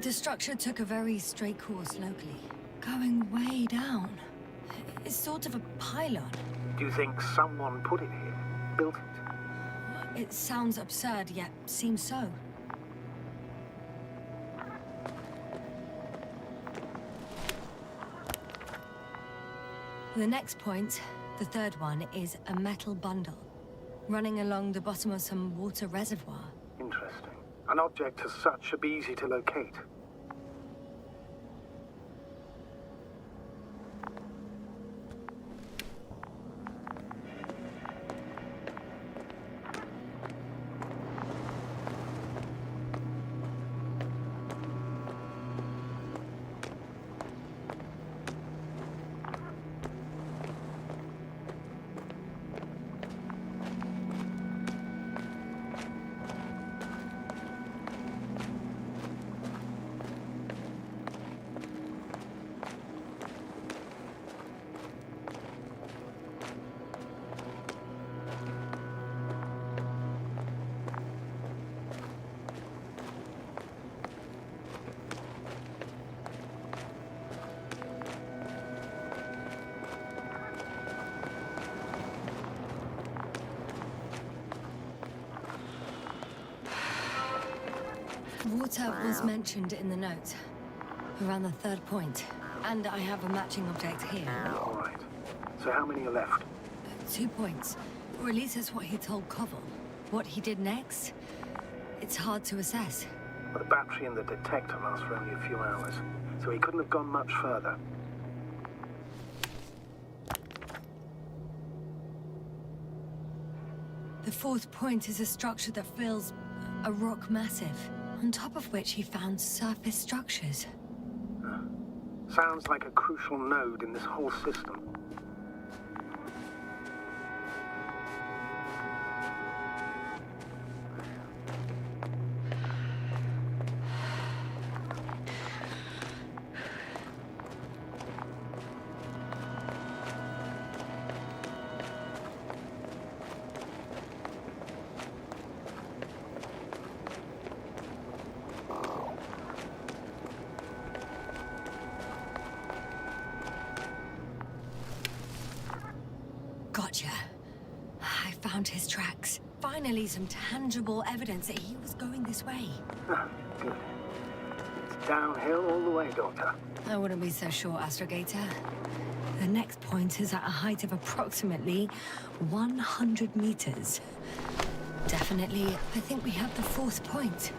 The structure took a very straight course locally, going way down. It's sort of a pylon. Do you think someone put it here? Built it? It sounds absurd, yet seems so. The next point, the third one, is a metal bundle, running along the bottom of some water reservoir. Interesting. An object as such should be easy to locate. Water was mentioned in the note, around the third point, and I have a matching object here. All right. So how many are left? 2 points, or at least that's what he told Koval. What he did next, it's hard to assess. Well, the battery and the detector last for only a few hours. so he couldn't have gone much further. The fourth point is a structure that fills a rock massive, on top of which he found surface structures. Sounds like a crucial node in this whole system. Gotcha. I found his tracks. Finally, some tangible evidence that he was going this way. Good. It's downhill all the way, Doctor. I wouldn't be so sure, Astrogator. The next point is at a height of approximately 100 meters. Definitely, I think we have the fourth point.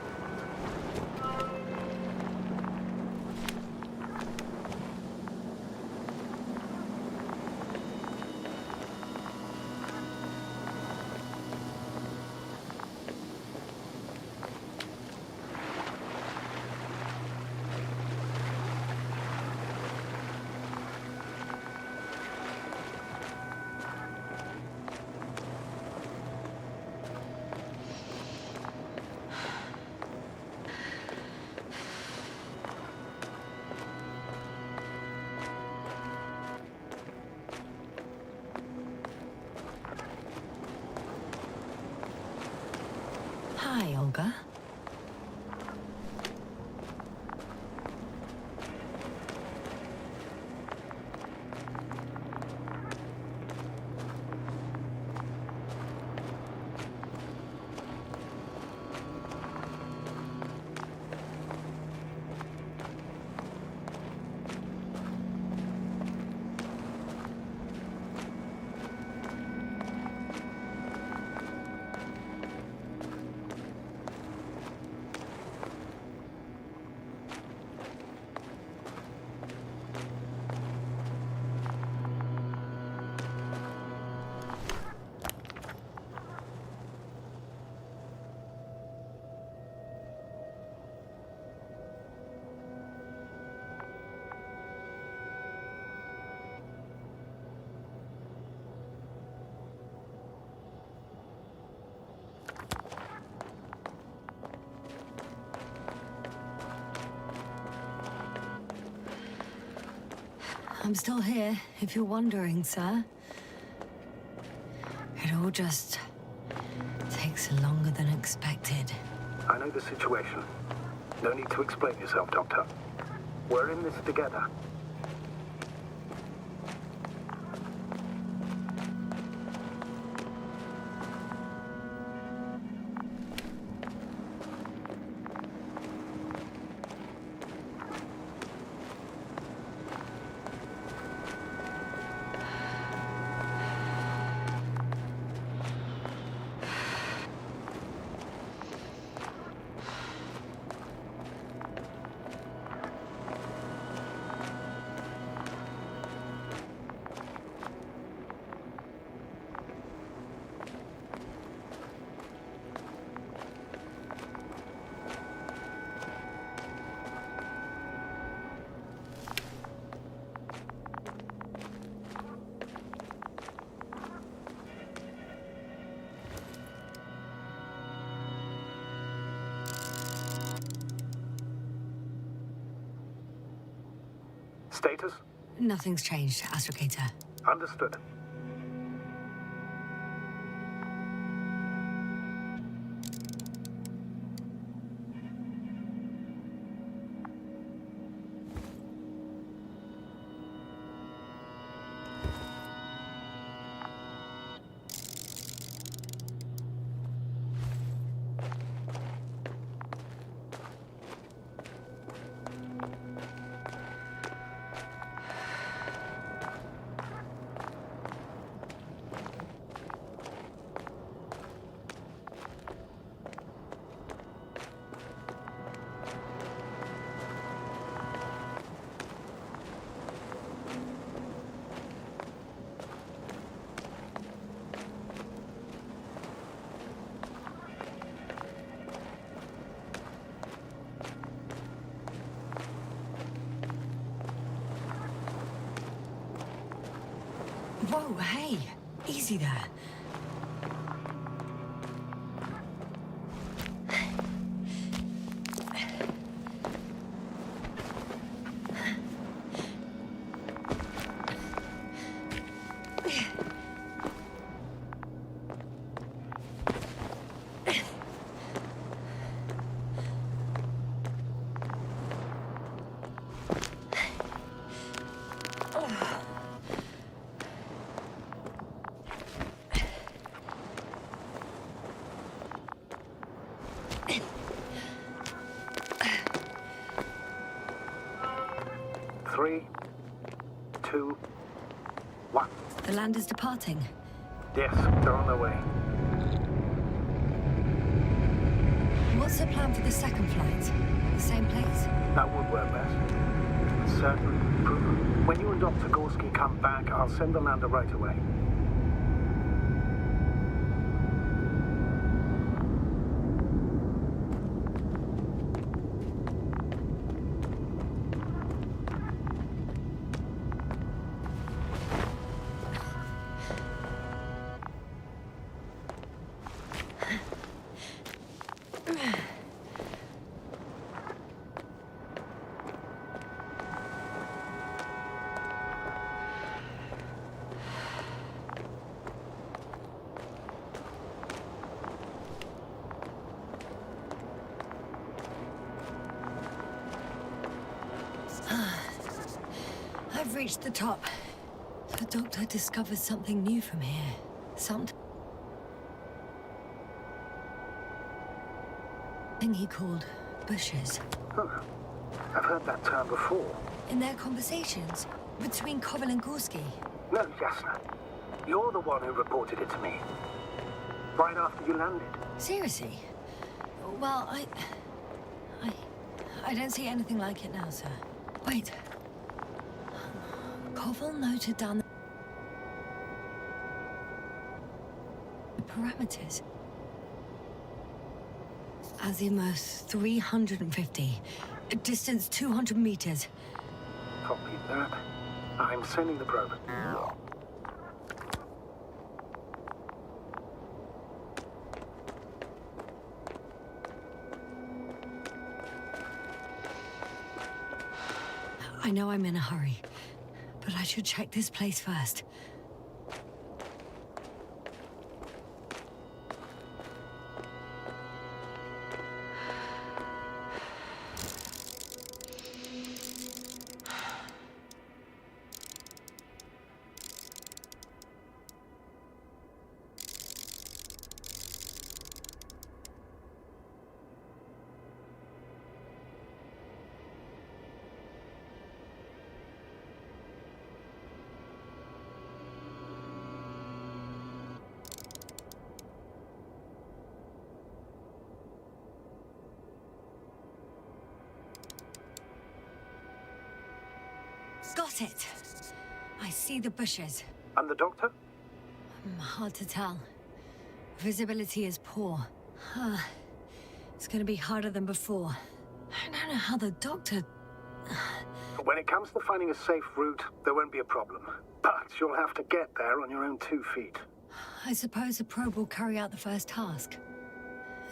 Hi, Olga. I'm still here, if you're wondering, sir. It all just takes longer than expected. I know the situation. No need to explain yourself, Doctor. We're in this together. Status? Nothing's changed, Astrogator. Understood. Whoa, hey, easy there. Three, two, one. The land is departing. Yes, they're on their way. What's the plan for the second flight? The same place? That would work best. Certainly improve. When you and Dr. Gorski come back, I'll send the lander right away. I've reached the top. The doctor discovered something new from here. Something he called bushes. Huh. I've heard that term before. In their conversations between Koval and Gorski. No, Jasna. You're the one who reported it to me. Right after you landed. Seriously? Well, I don't see anything like it now, sir. Wait. Koval noted down the parameters. Azimuth 350. Distance 200 meters. Copy that. I'm sending the probe. I know I'm in a hurry, but I should check this place first. Got it. I see the bushes. And the doctor? Hard to tell. Visibility is poor. It's gonna be harder than before. I don't know how the doctor... When it comes to finding a safe route, there won't be a problem. But you'll have to get there on your own 2 feet. I suppose the probe will carry out the first task.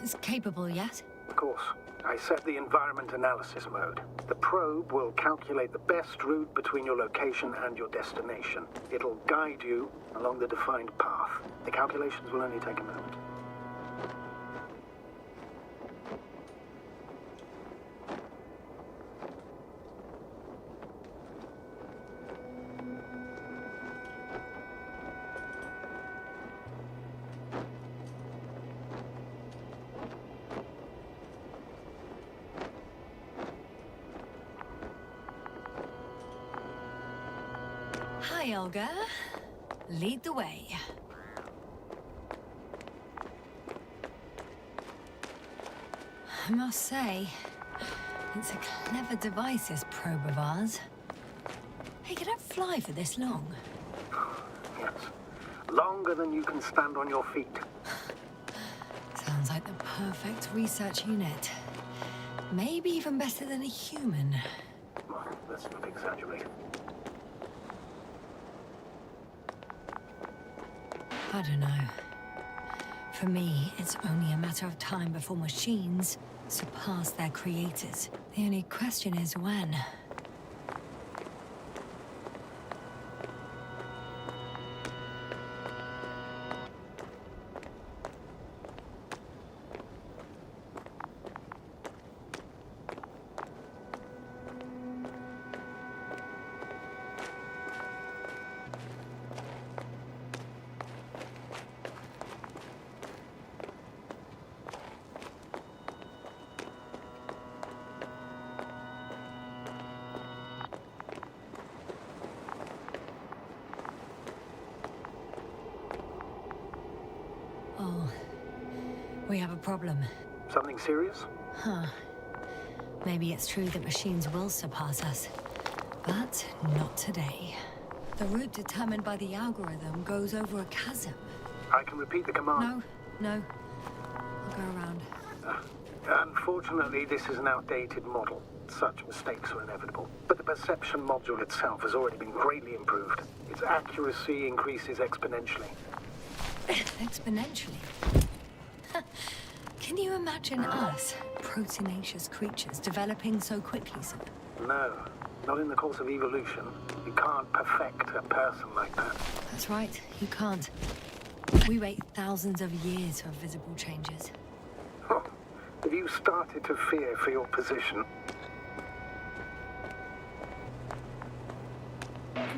It's capable yet? Of course. I set the environment analysis mode. The probe will calculate the best route between your location and your destination. It'll guide you along the defined path. The calculations will only take a moment. Hi, Olga. Lead the way. I must say, it's a clever device, this probe of ours. Hey, can it fly for this long? Yes. Longer than you can stand on your feet. Sounds like the perfect research unit. Maybe even better than a human. Well, let's not exaggerate. I don't know. For me, it's only a matter of time before machines surpass their creators. The only question is when. Oh, we have a problem. Something serious? Huh. Maybe it's true that machines will surpass us, but not today. The route determined by the algorithm goes over a chasm. I can repeat the command. No. I'll go around. Unfortunately, this is an outdated model. Such mistakes are inevitable. But the perception module itself has already been greatly improved. Its accuracy increases exponentially. Exponentially? Can you imagine us, proteinaceous creatures, developing so quickly, sir? No, not in the course of evolution. You can't perfect a person like that. That's right, you can't. We wait thousands of years for visible changes. Have you started to fear for your position?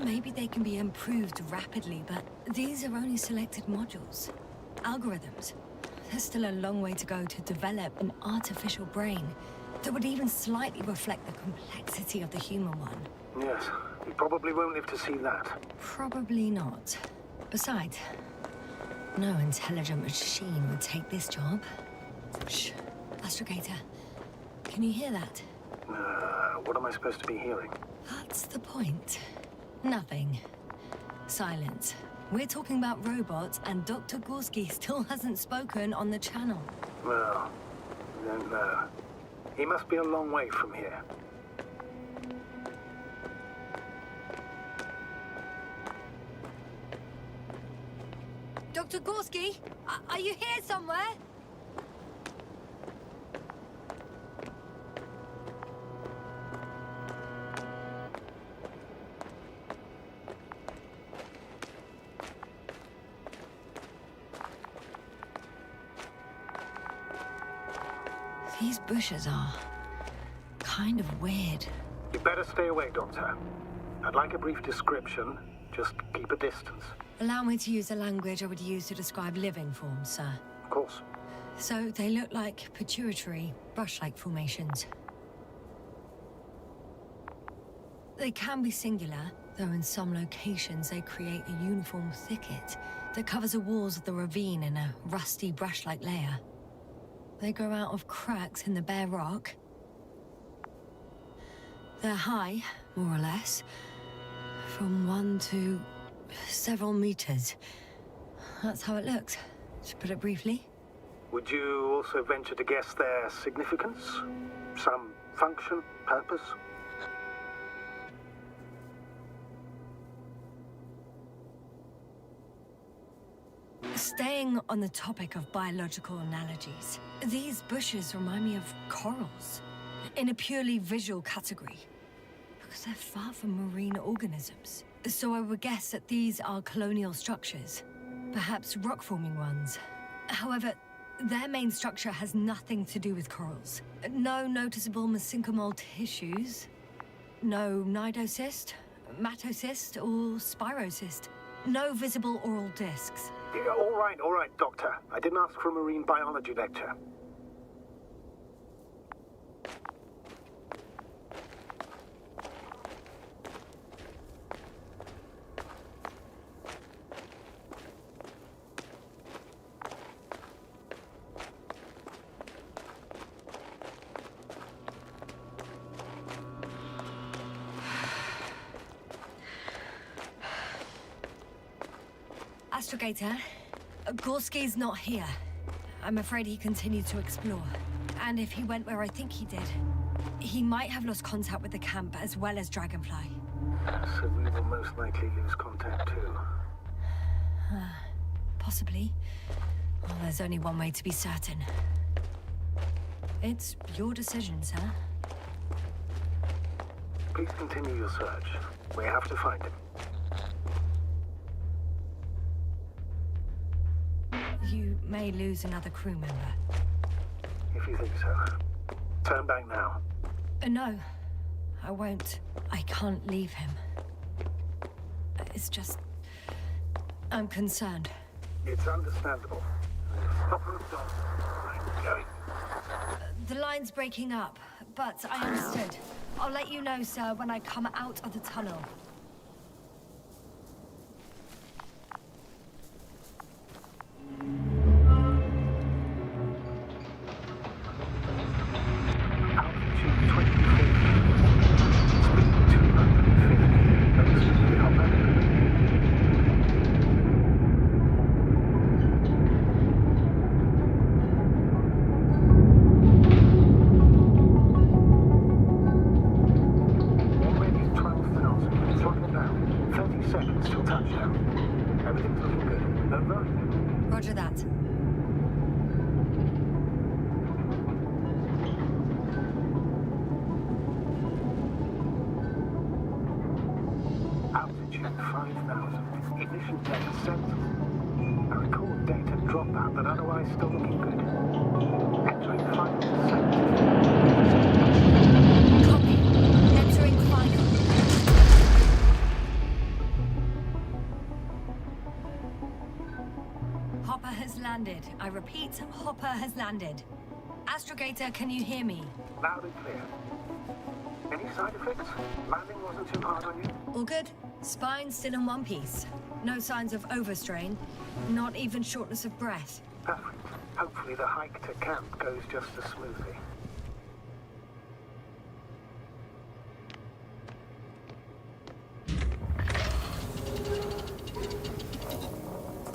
Maybe they can be improved rapidly, but these are only selected modules. Algorithms. There's still a long way to go to develop an artificial brain that would even slightly reflect the complexity of the human one. Yes, you probably won't live to see that. Probably not. Besides, no intelligent machine would take this job. Shh. Astrogator, can you hear that? What am I supposed to be hearing? That's the point. Nothing. Silence. We're talking about robots, and Dr. Gorski still hasn't spoken on the channel. Well, I don't know. He must be a long way from here. Dr. Gorski, are you here somewhere? These bushes are kind of weird. You better stay away, Doctor. I'd like a brief description. Just keep a distance. Allow me to use the language I would use to describe living forms, sir. Of course. So they look like pituitary, brush-like formations. They can be singular, though in some locations they create a uniform thicket that covers the walls of the ravine in a rusty brush-like layer. They grow out of cracks in the bare rock. They're high, more or less, from 1 to several meters. That's how it looks, to put it briefly. Would you also venture to guess their significance? Some function, purpose? Staying on the topic of biological analogies, these bushes remind me of corals, in a purely visual category, because they're far from marine organisms. So I would guess that these are colonial structures, perhaps rock-forming ones. However, their main structure has nothing to do with corals. No noticeable mesenchymal tissues, no nidocyst, matocyst, or spirocyst. No visible oral discs. Yeah, all right, Doctor. I didn't ask for a marine biology lecture. Astrogator, Gorski's not here. I'm afraid he continued to explore. And if he went where I think he did, he might have lost contact with the camp as well as Dragonfly. So we will most likely lose contact too. Possibly. Well, there's only one way to be certain. It's your decision, sir. Please continue your search. We have to find him. You may lose another crew member. If you think so. Turn back now. No, I won't. I can't leave him. It's just... I'm concerned. It's understandable. Stop and stop. I'm going. The line's breaking up, but I understood. I'll let you know, sir, when I come out of the tunnel. Altitude 20 feet. Speed 250. Notice the hopper. Already at 12,000. Throttle down. 30 seconds till touchdown. Everything's looking good. Over? Roger that. Altitude 5,000. Ignition data set. A record data dropout, but otherwise still looking good. Entering final descent. Copy. Entering final. Hopper has landed. I repeat, Hopper has landed. Astrogator, can you hear me? Loud and clear. Any side effects? Landing wasn't too hard on you? All good. Spine still in one piece. No signs of overstrain. Not even shortness of breath. Perfect. Hopefully the hike to camp goes just as smoothly.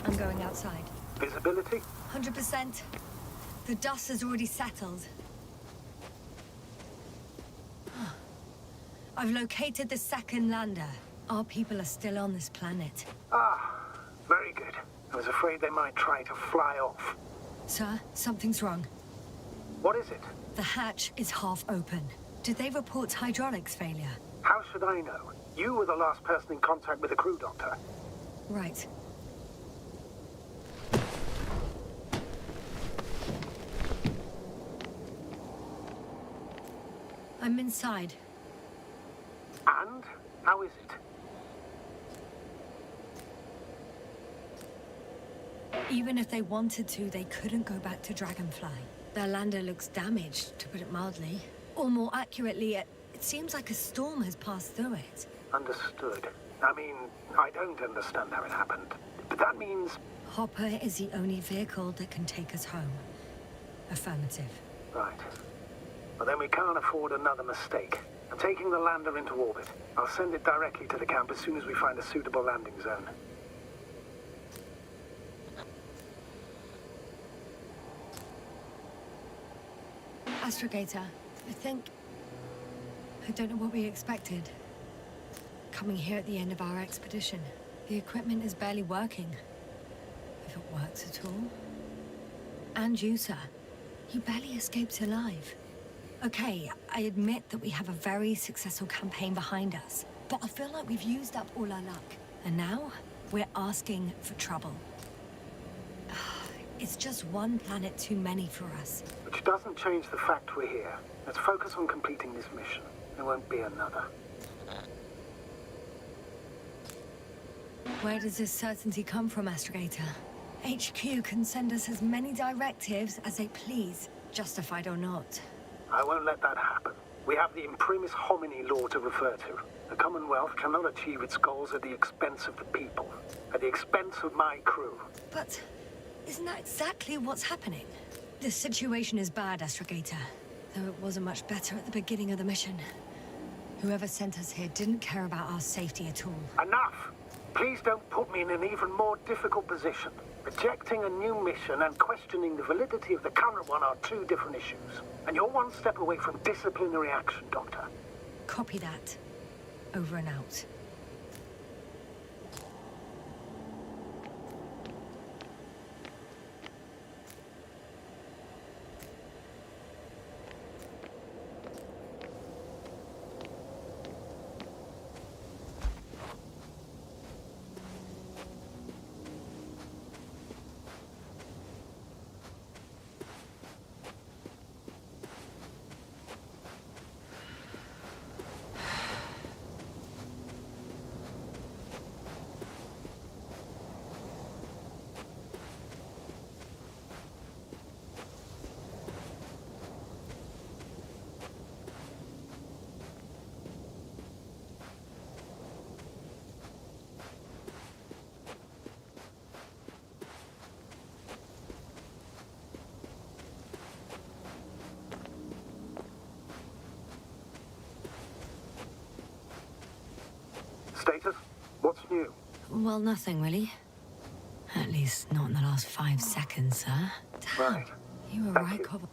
I'm going outside. Visibility? 100%. The dust has already settled. I've located the second lander. Our people are still on this planet. Ah, very good. I was afraid they might try to fly off. Sir, something's wrong. What is it? The hatch is half open. Did they report hydraulics failure? How should I know? You were the last person in contact with the crew doctor. Right. I'm inside. And? How is it? Even if they wanted to, they couldn't go back to Dragonfly. Their lander looks damaged, to put it mildly. Or more accurately, it seems like a storm has passed through it. Understood. I mean, I don't understand how it happened. But that means... Hopper is the only vehicle that can take us home. Affirmative. Right. Well, then we can't afford another mistake. I'm taking the lander into orbit. I'll send it directly to the camp as soon as we find a suitable landing zone. Astrogator, I don't know what we expected. Coming here at the end of our expedition. The equipment is barely working. If it works at all. And you, sir. You barely escaped alive. Okay, I admit that we have a very successful campaign behind us. But I feel like we've used up all our luck. And now, we're asking for trouble. It's just one planet too many for us. Which doesn't change the fact we're here. Let's focus on completing this mission. There won't be another. Where does this certainty come from, Astrogator? HQ can send us as many directives as they please, justified or not. I won't let that happen. We have the imprimis homini law to refer to. The Commonwealth cannot achieve its goals at the expense of the people. At the expense of my crew. But isn't that exactly what's happening? The situation is bad, Astrogator. Though it wasn't much better at the beginning of the mission. Whoever sent us here didn't care about our safety at all. Enough! Please don't put me in an even more difficult position. Rejecting a new mission and questioning the validity of the current one are two different issues. And you're one step away from disciplinary action, Doctor. Copy that. Over and out. Well, nothing really. At least not in the last 5 seconds, sir. Damn, Right. you were Thank right, you. Cobble.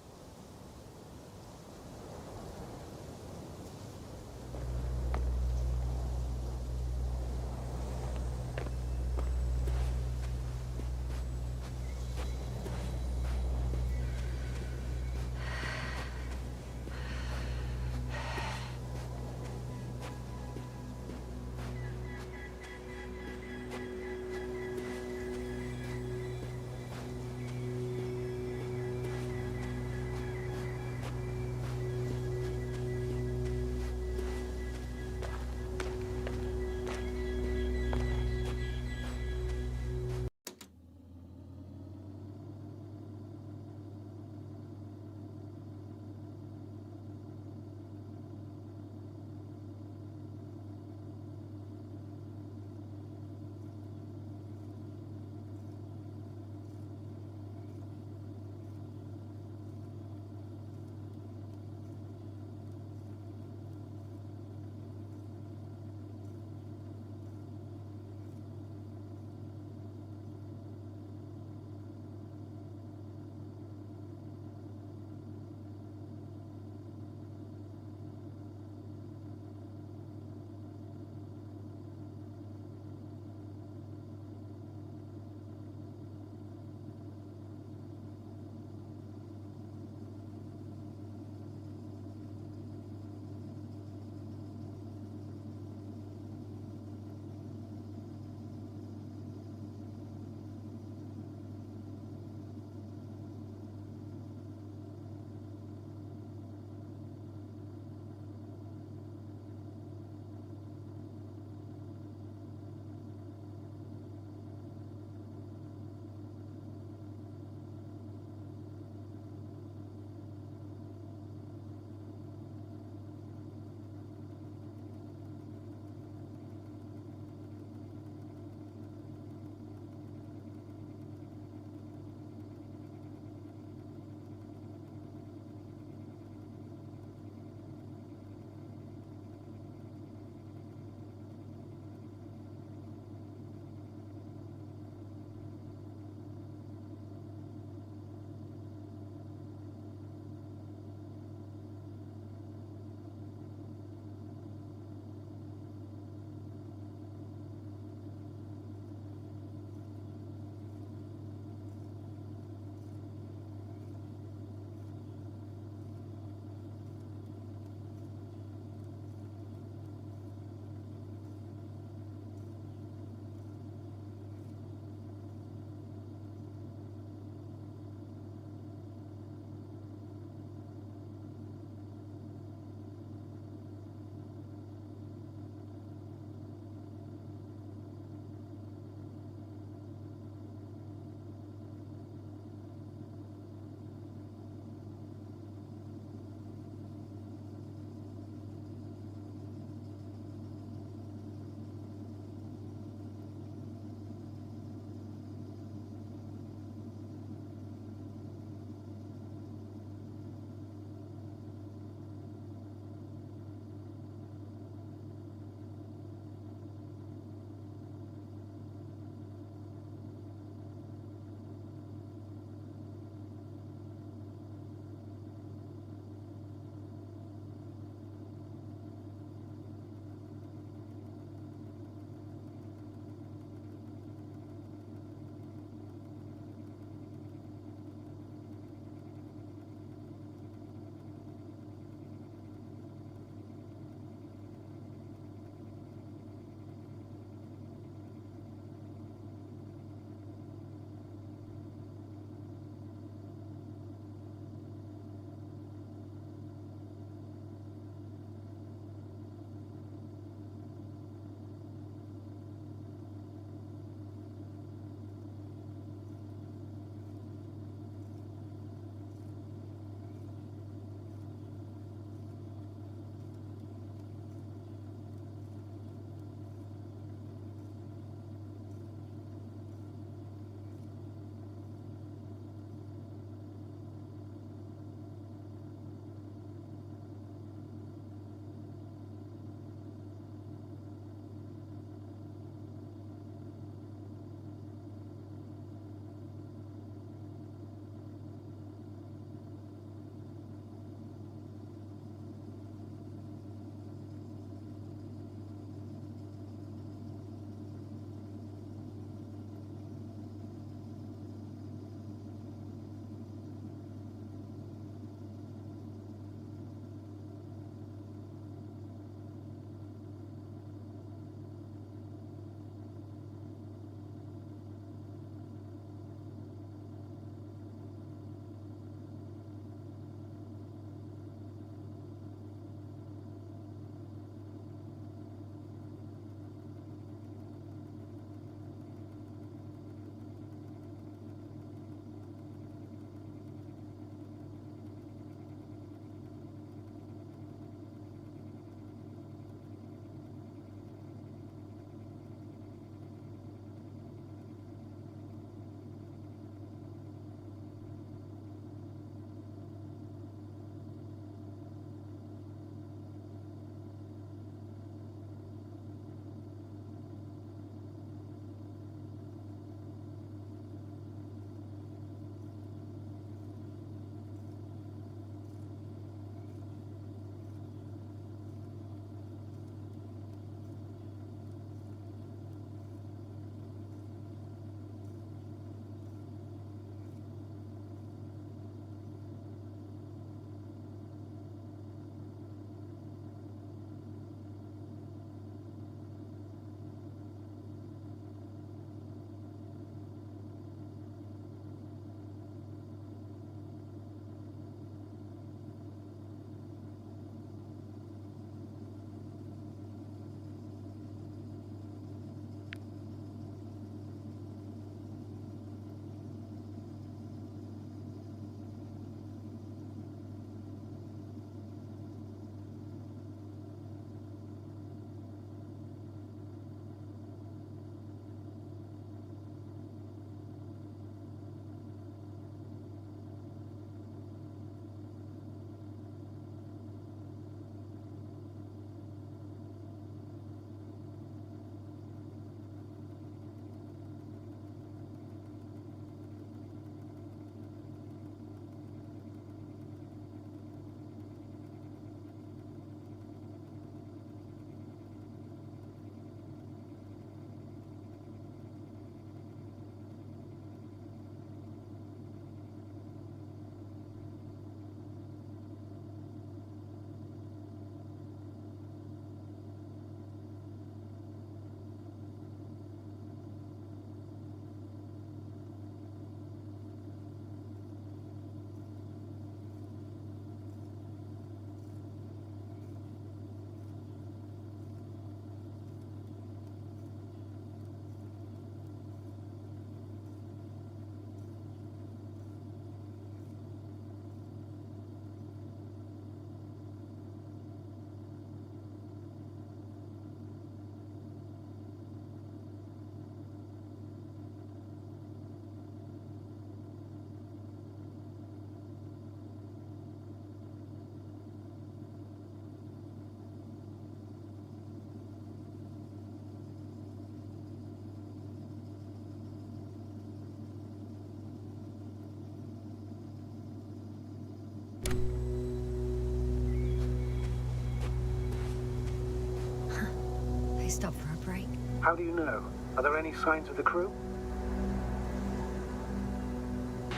How do you know? Are there any signs of the crew?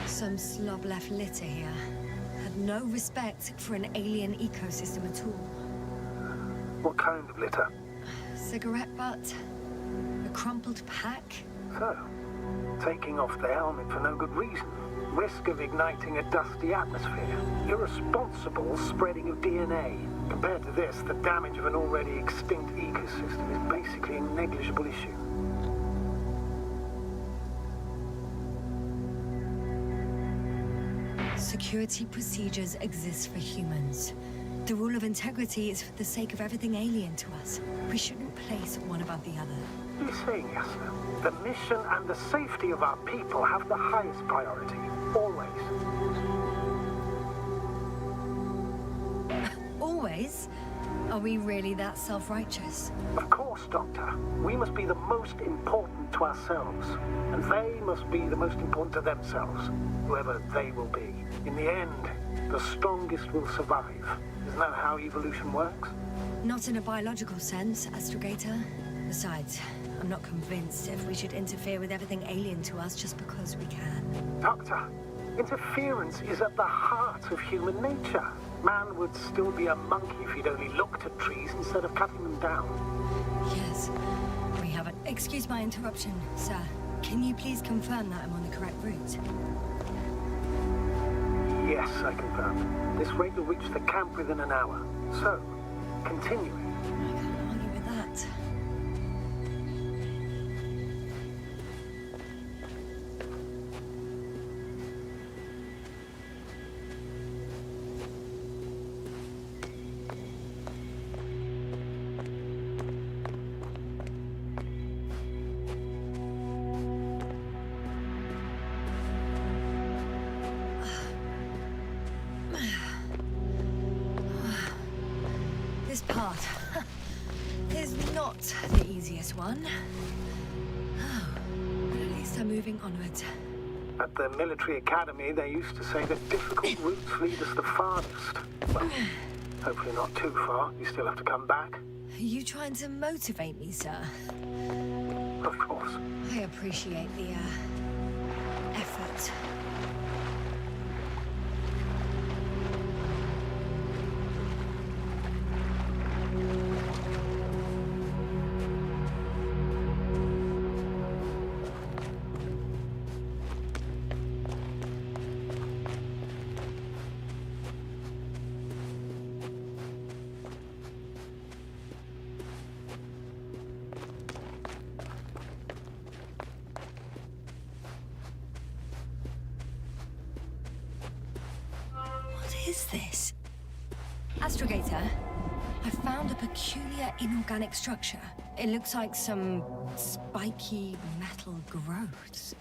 Some slob left litter here. Had no respect for an alien ecosystem at all. What kind of litter? Cigarette butt? A crumpled pack? So, taking off the helmet for no good reason. Risk of igniting a dusty atmosphere. Irresponsible spreading of DNA. Compared to this, the damage of an already extinct ecosystem is basically a negligible issue. Security procedures exist for humans. The rule of integrity is for the sake of everything alien to us. We shouldn't place one above the other. You're saying, Yasna, the mission and the safety of our people have the highest priority. Always. Always? Are we really that self-righteous? Of course, Doctor. We must be the most important to ourselves. And they must be the most important to themselves. Whoever they will be. In the end, the strongest will survive. Isn't that how evolution works? Not in a biological sense, Astrogator. Besides, I'm not convinced if we should interfere with everything alien to us just because we can. Doctor, interference is at the heart of human nature. Man would still be a monkey if he'd only looked at trees instead of cutting them down. Yes, we haven't. Excuse my interruption, sir. Can you please confirm that I'm on the correct route? Yes, I confirm. This rate will reach the camp within an hour. So, continuing. I can't argue with that. This path is not the easiest one. Oh, but at least I'm moving onwards. At the military academy, they used to say that difficult routes lead us the farthest. Well, hopefully not too far. You still have to come back. Are you trying to motivate me, sir? Of course. I appreciate the, effort. What is this? Astrogator, I found a peculiar inorganic structure. It looks like some spiky metal growths.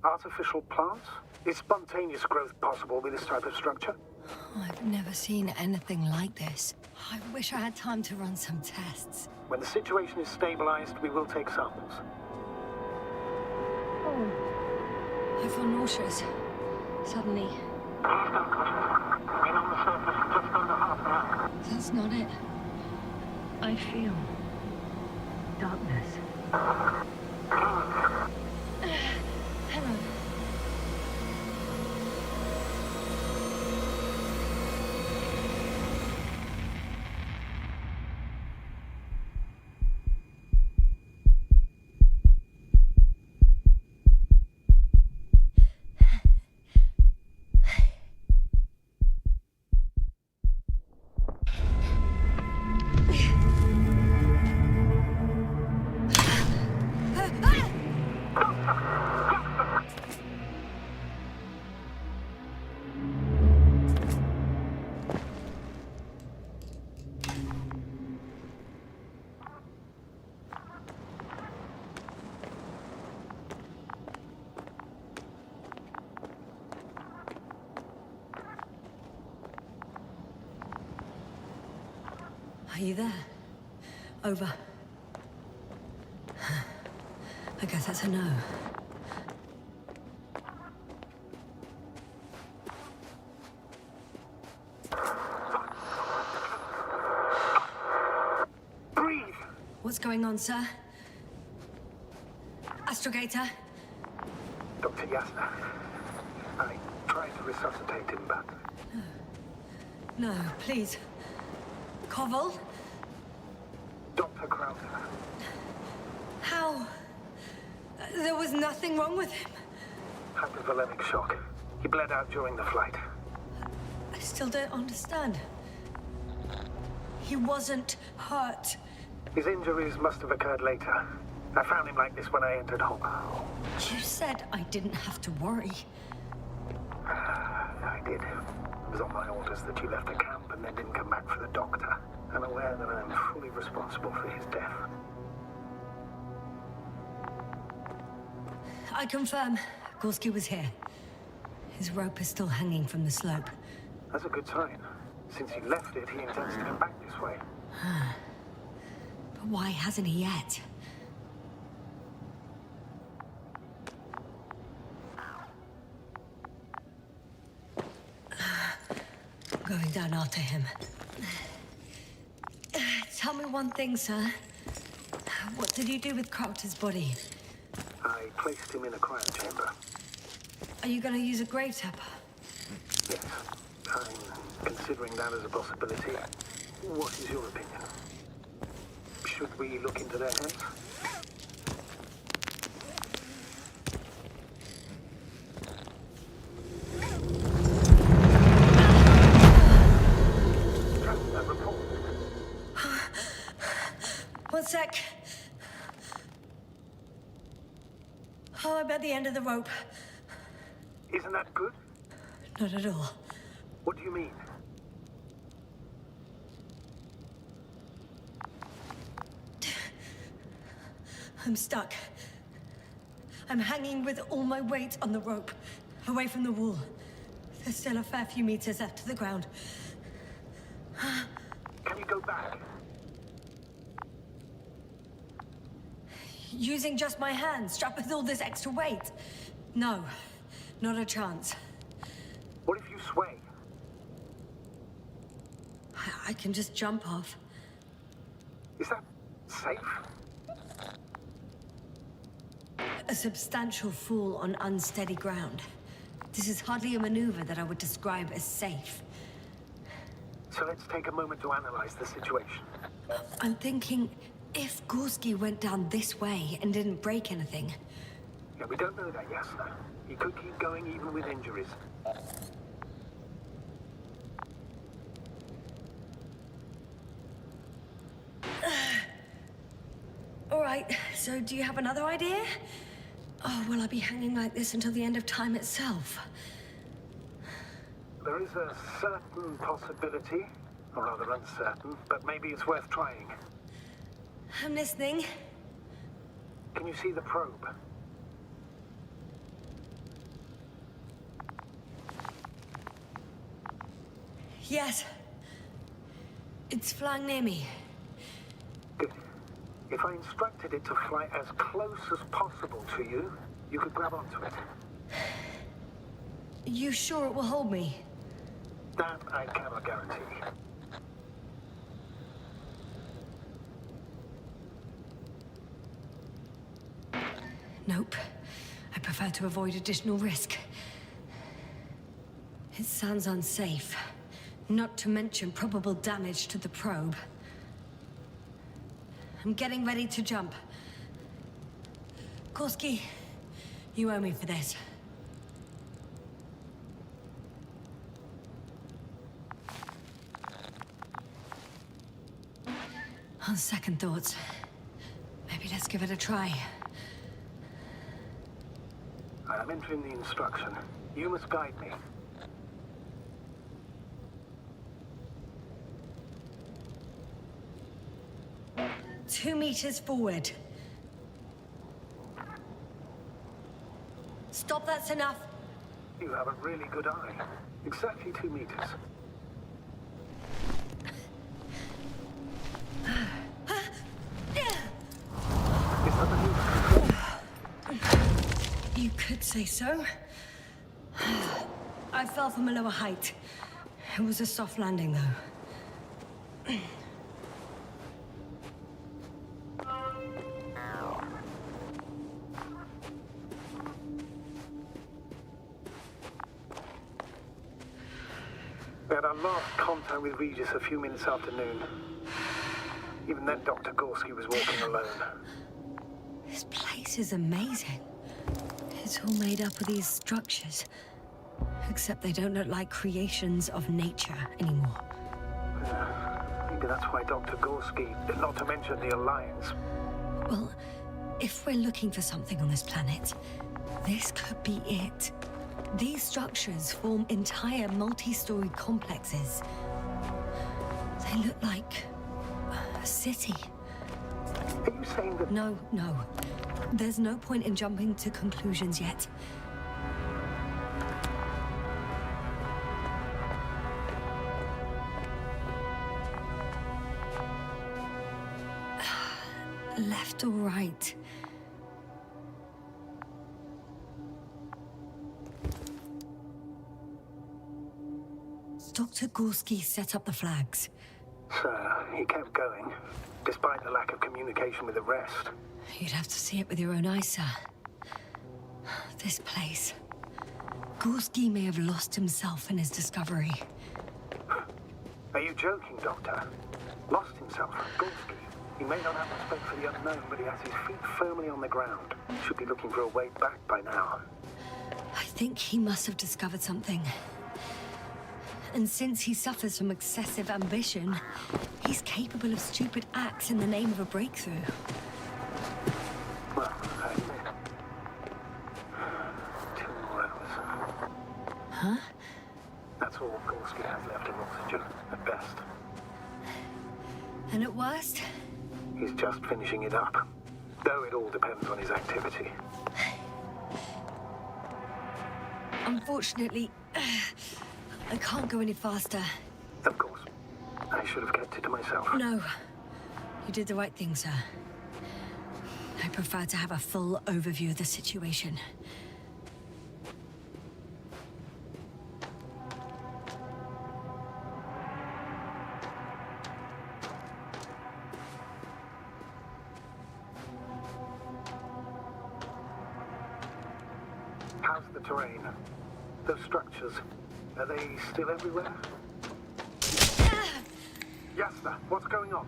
Artificial plants? Is spontaneous growth possible with this type of structure? I've never seen anything like this. I wish I had time to run some tests. When the situation is stabilized, we will take samples. I feel nauseous. Suddenly. Been on the surface just under half an hour. That's not it. I feel darkness. Hello. Are you there? Over. I guess that's a no. Breathe! What's going on, sir? Astrogator? Dr. Yasna. I tried to resuscitate him, but No, please. Koval? Dr. Crowder. How? There was nothing wrong with him. Hypovolemic shock. He bled out during the flight. I still don't understand. He wasn't hurt. His injuries must have occurred later. I found him like this when I entered Hong Kong. You said I didn't have to worry. I did. It was on my orders that you left the camp and then didn't come back for the doctor. I'm aware that I'm fully responsible for his death. I confirm. Gorski was here. His rope is still hanging from the slope. That's a good sign. Since he left it, he intends to come back this way. But why hasn't he yet? Going down after him. Tell me one thing, sir. What did you do with Crowder's body? I placed him in a cryochamber. Are you gonna use a grave tapper? Yes, I'm considering that as a possibility. What is your opinion? Should we look into their heads? That report. One sec. Oh, I'm at the end of the rope. Isn't that good? Not at all. What do you mean? I'm stuck. I'm hanging with all my weight on the rope, away from the wall. There's still a fair few meters left to the ground. Can you go back? Using just my hands, strapped with all this extra weight? No, not a chance. What if you sway? I can just jump off. Is that safe? A substantial fall on unsteady ground. This is hardly a maneuver that I would describe as safe. So let's take a moment to analyze the situation. I'm thinking, if Gorski went down this way and didn't break anything, Yeah, we don't know that, Yasna. He could keep going even with injuries. all right, so do you have another idea? Oh, will I be hanging like this until the end of time itself? There is a certain possibility, or rather uncertain, but maybe it's worth trying. I'm listening. Can you see the probe? Yes. It's flying near me. Good. If I instructed it to fly as close as possible to you, you could grab onto it. You sure it will hold me? That I cannot guarantee. Nope. I prefer to avoid additional risk. It sounds unsafe. Not to mention probable damage to the probe. I'm getting ready to jump. Gorski, you owe me for this. On second thoughts, maybe let's give it a try. I am entering the instruction. You must guide me. Two meters forward. Stop, that's enough. You have a really good eye. Exactly 2 meters. Is that the new control? You could say so. I fell from a lower height. It was a soft landing, though. We had our last contact with Regis a few minutes after noon. Even then, Dr. Gorski was walking alone. This place is amazing. It's all made up of these structures. Except they don't look like creations of nature anymore. Maybe that's why Dr. Gorski, not to mention the Alliance. Well, if we're looking for something on this planet, this could be it. These structures form entire multi-story complexes. They look like a city. Are you saying that... No. There's no point in jumping to conclusions yet. Left or right? Dr. Gorski set up the flags. Sir, he kept going, despite the lack of communication with the rest. You'd have to see it with your own eyes, sir. This place. Gorski may have lost himself in his discovery. Are you joking, Doctor? Lost himself? Gorski? He may not have respect for the unknown, but he has his feet firmly on the ground. Should be looking for a way back by now. I think he must have discovered something. And since he suffers from excessive ambition, he's capable of stupid acts in the name of a breakthrough. Well, 2 more hours. Huh? That's all Gorski has left of oxygen, at best. And at worst? He's just finishing it up. Though it all depends on his activity. Unfortunately, I can't go any faster. Of course. I should have kept it to myself. No. You did the right thing, sir. I prefer to have a full overview of the situation. How's the terrain? Those structures, are they still everywhere? Yasta, what's going on?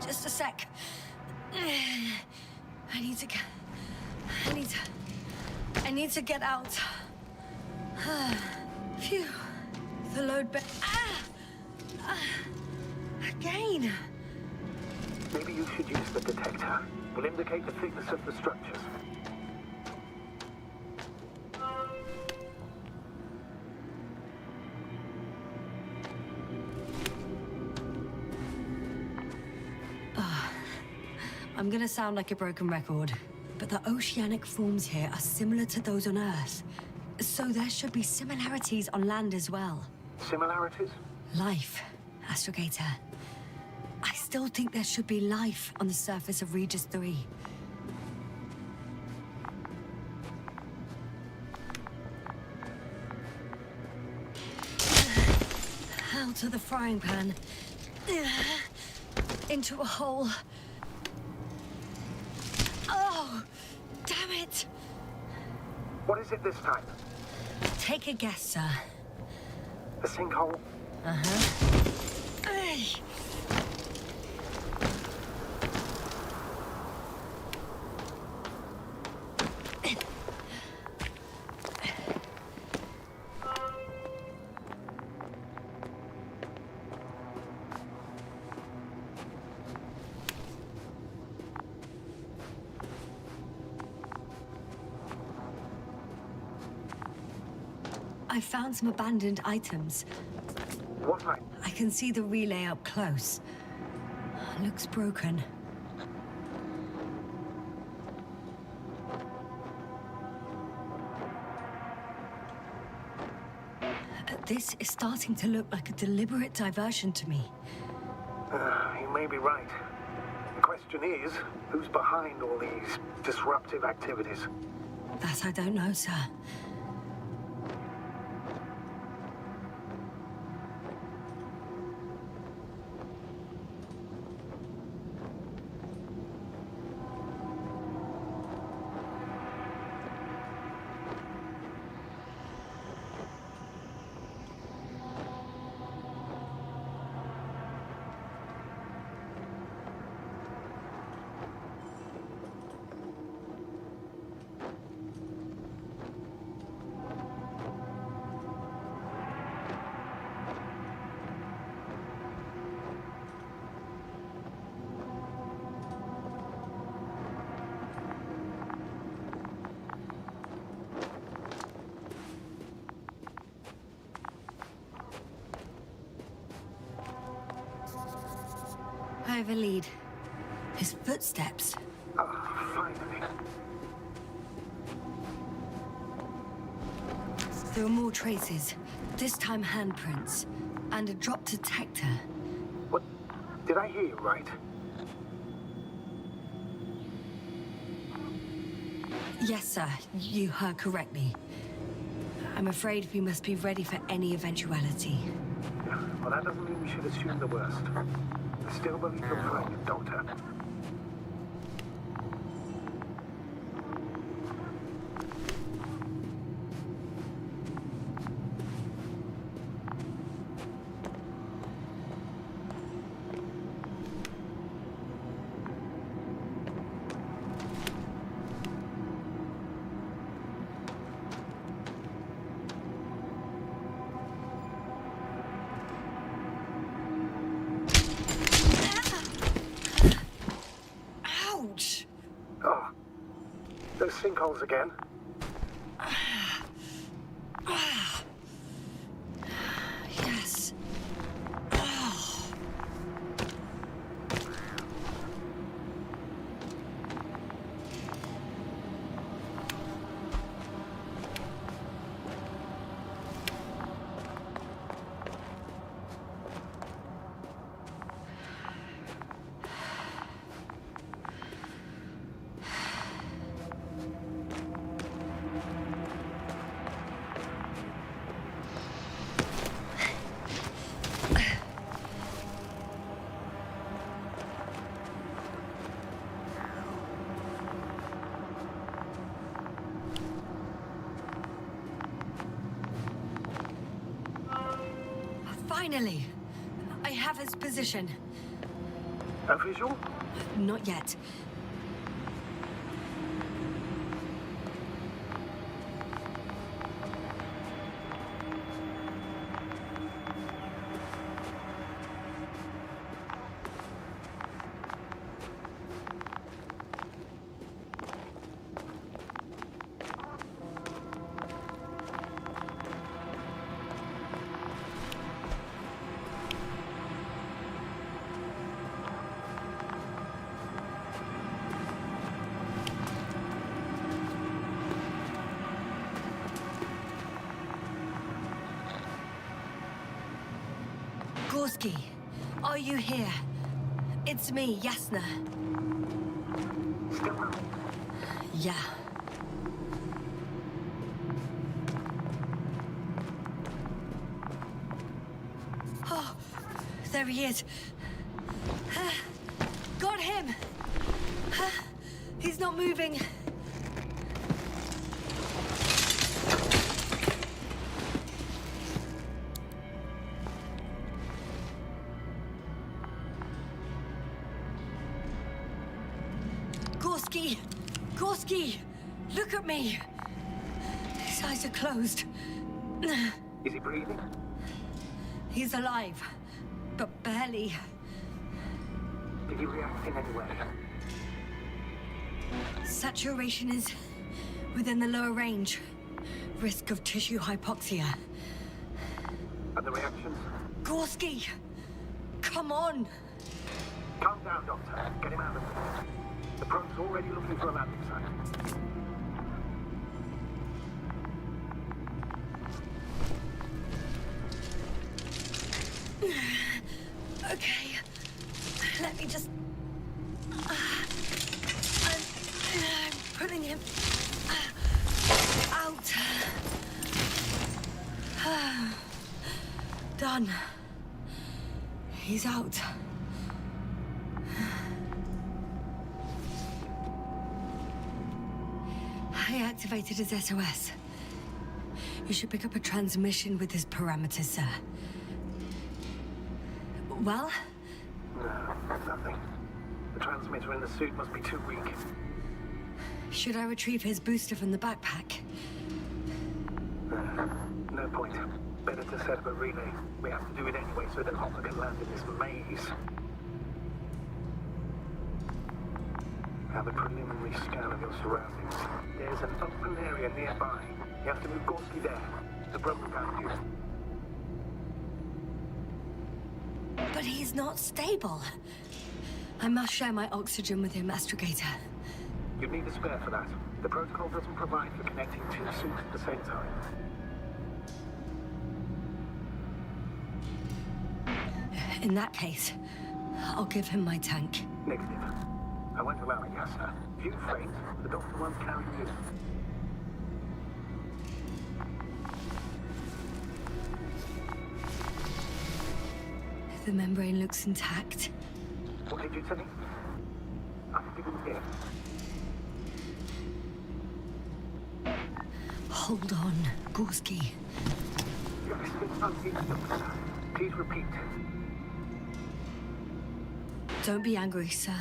Just a sec. I need to get out. Phew. The load again. Maybe you should use the detector. Will indicate the thickness of the structures. I'm gonna sound like a broken record, but the oceanic forms here are similar to those on Earth. So there should be similarities on land as well. Similarities? Life, Astrogator. I still think there should be life on the surface of Regis 3. Out of the frying pan. Into a hole. Oh, damn it! What is it this time? Take a guess, sir. A sinkhole? Ay. I found some abandoned items. What I can see the relay up close. Looks broken. This is starting to look like a deliberate diversion to me. You may be right. The question is, who's behind all these disruptive activities? That I don't know, sir. I have a lead. His footsteps. Ah, finally. There are more traces. This time handprints. And a drop detector. What? Did I hear you right? Yes, sir. You heard correctly. I'm afraid we must be ready for any eventuality. Yeah, well, that doesn't mean we should assume the worst. I still believe you'll find it, Doctor. Ouch! Oh, those sinkholes again. Yes. Finally! I have his position. A visual? Not yet. Gorski, are you here? It's me, Yasna. Still no. Yeah. Oh, there he is. Got him! He's not moving. Gorski! Gorski! Look at me! His eyes are closed. Is he breathing? He's alive, but barely. Did he react in any way? Saturation is within the lower range. Risk of tissue hypoxia. And the reactions? Gorski! Come on! Calm down, Doctor. Get him out of there. The probe's already looking for a landing site. Okay. Let me just... I'm pulling him out. Done. He's out. I activated his SOS. You should pick up a transmission with his parameters, sir. Well? No, nothing. The transmitter in the suit must be too weak. Should I retrieve his booster from the backpack? No point. Better to set up a relay. We have to do it anyway so that Hopper can land in this maze. Have a preliminary scan of your surroundings. There's an open area nearby. You have to move Gorski there. The probe found you. But he's not stable. I must share my oxygen with him, Astrogator. You'd need a spare for that. The protocol doesn't provide for connecting two suits at the same time. In that case, I'll give him my tank. Negative. I won't allow it, yes, sir. If you faint, the doctor won't carry you. The membrane looks intact. What did you say? I didn't hear. Hold on, Gorski. You're listening unmuted, Doctor. Please repeat. Don't be angry, sir.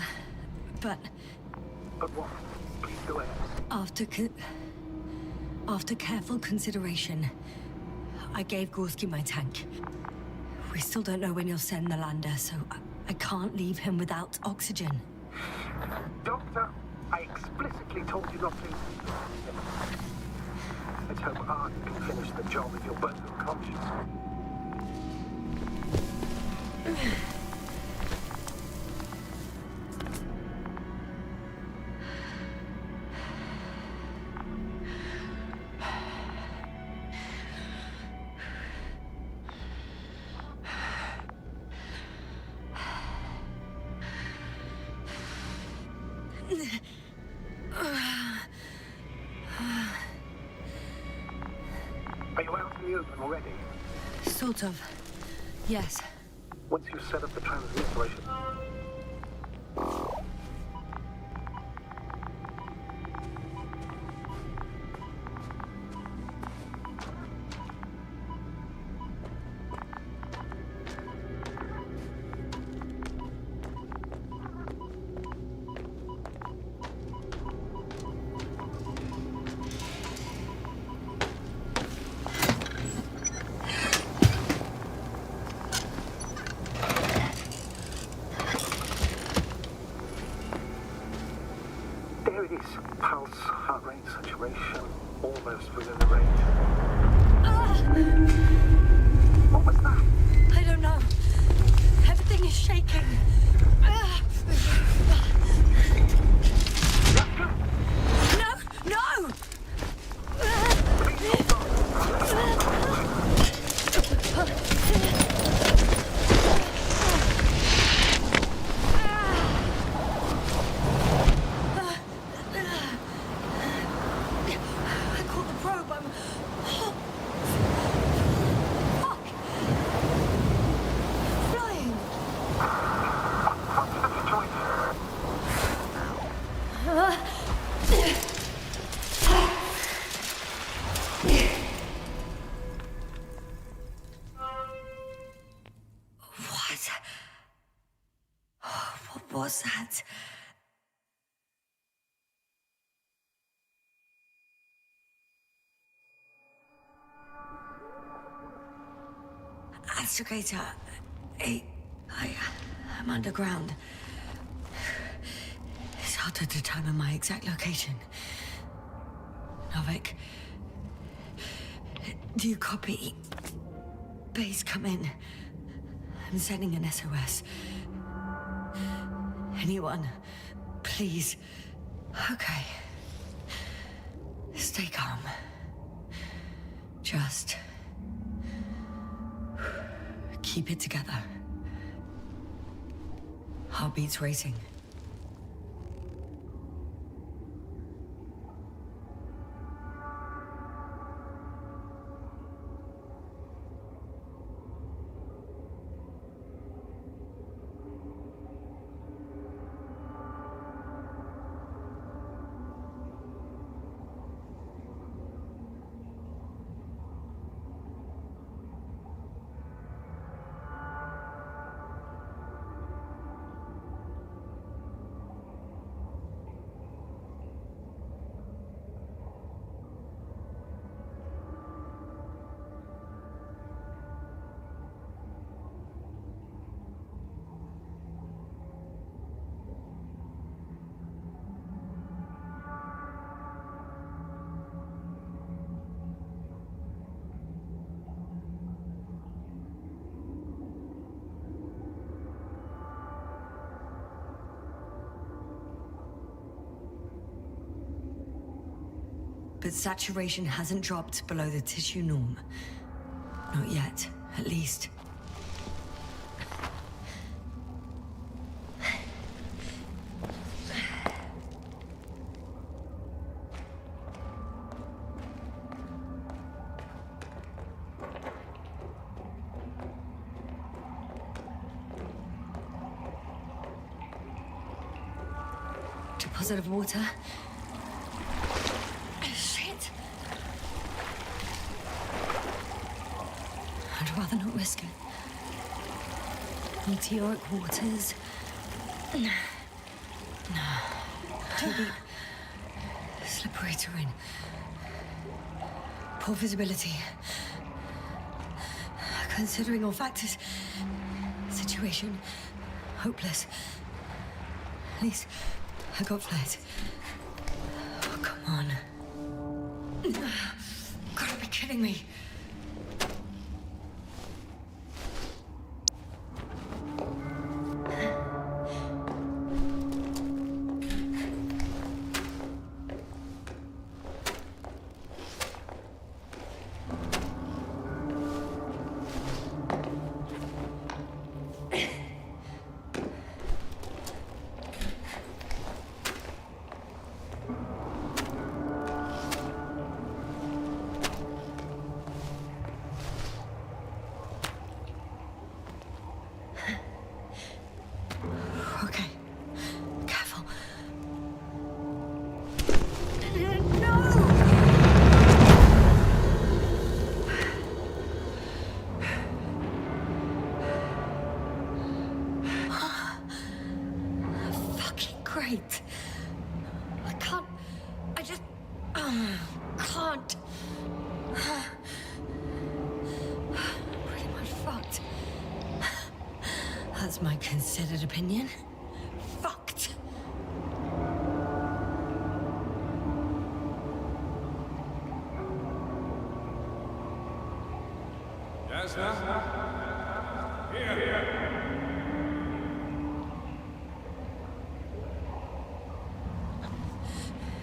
But But what? Please go ahead. after careful consideration, I gave Gorski my tank. We still don't know when you'll send the lander, so I can't leave him without oxygen. Doctor, I explicitly told you not to. Let's hope Art can finish the job if you're both unconscious. Are you out in the open already? Sort of. Yes. Once you set up the transmitter, I should... There it is. Pulse, heart rate, saturation, almost within the range. What was that? I don't know. Everything is shaking. No! No! I caught the probe. I'm... Fuck! Flying! What? What was that? Astrogator, I'm underground. It's hard to determine my exact location. Novik, do you copy? Base, come in. I'm sending an SOS. Anyone, please. Okay. Stay calm. Just keep it together. Heartbeats racing. but saturation hasn't dropped below the tissue norm. Not yet, at least. Deposit of water. Shit. I'd rather not risk it. Meteoric waters. No. Too deep. Slippery terrain. Poor visibility. Considering all factors, situation hopeless. At least I got flight. Oh, come on. Gotta be kidding me. Okay. Careful. No! Fucking great. I can't. I just. Can't. Pretty much fucked. That's my considered opinion. Fucked. Yes, Here.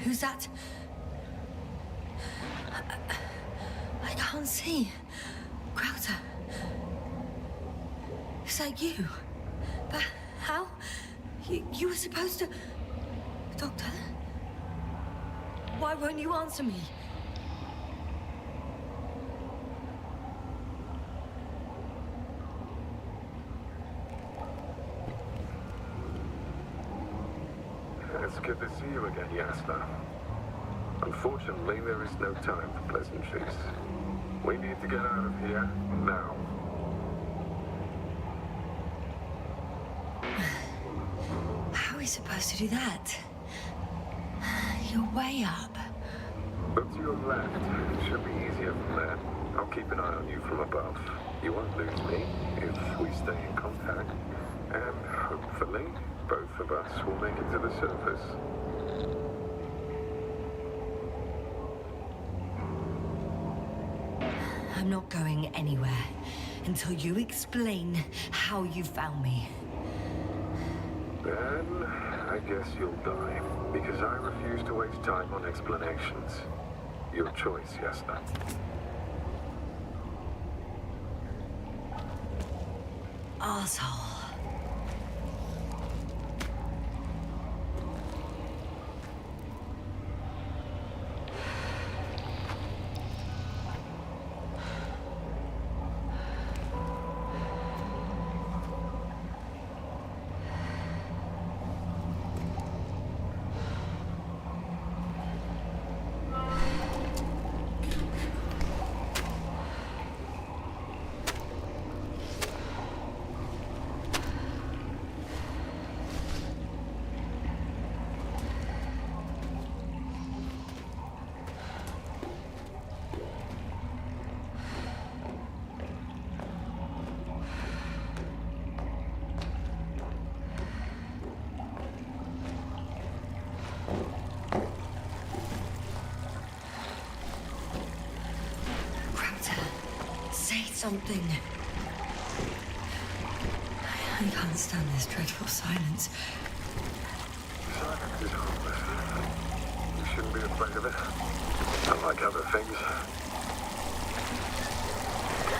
Who's that? I can't see. Crowder. Is that you? But how? You were supposed to... Doctor? Why won't you answer me? It's good to see you again, Yasna. Unfortunately, there is no time for pleasantries. We need to get out of here now. How are we supposed to do that? You're way up. Look to your left. It should be easier from there. I'll keep an eye on you from above. You won't lose me if we stay in contact. And hopefully, both of us will make it to the surface. I'm not going anywhere until you explain how you found me. Then, I guess you'll die. Because I refuse to waste time on explanations. Your choice, Yasna. Arsehole. Something. I can't stand this dreadful silence. Silence is harmless. You shouldn't be afraid of it. Unlike other things.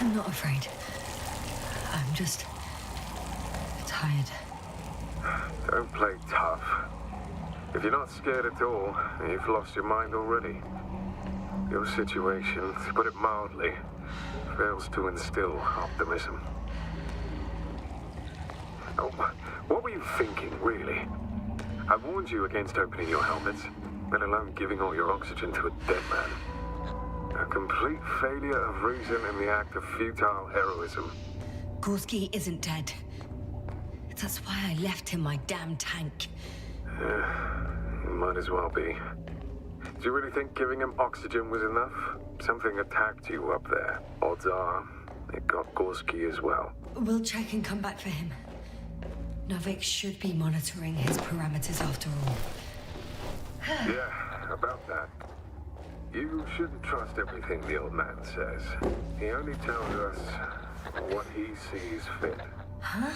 I'm not afraid. I'm just tired. Don't play tough. If you're not scared at all, you've lost your mind already. Your situation, to put it mildly, fails to instill optimism. Oh, what were you thinking, really? I warned you against opening your helmets, let alone giving all your oxygen to a dead man. A complete failure of reason in the act of futile heroism. Gorski isn't dead. That's why I left him my damn tank. Might as well be. Do you really think giving him oxygen was enough? Something attacked you up there. Odds are, it got Gorski as well. We'll check and come back for him. Novik should be monitoring his parameters after all. Yeah, about that. You shouldn't trust everything the old man says. He only tells us what he sees fit. Huh?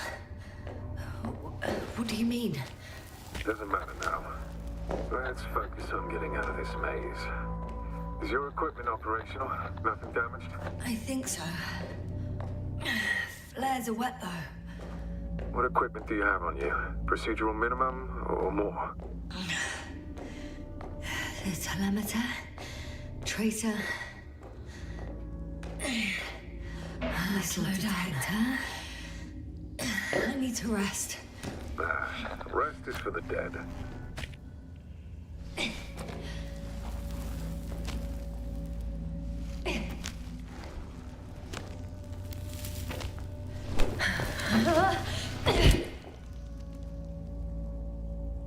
What do you mean? Doesn't matter now. Let's focus on getting out of this maze. Is your equipment operational? Nothing damaged? I think so. Flares are wet, though. What equipment do you have on you? Procedural minimum or more? The telemeter, tracer, slow detector. I need to rest. Rest is for the dead.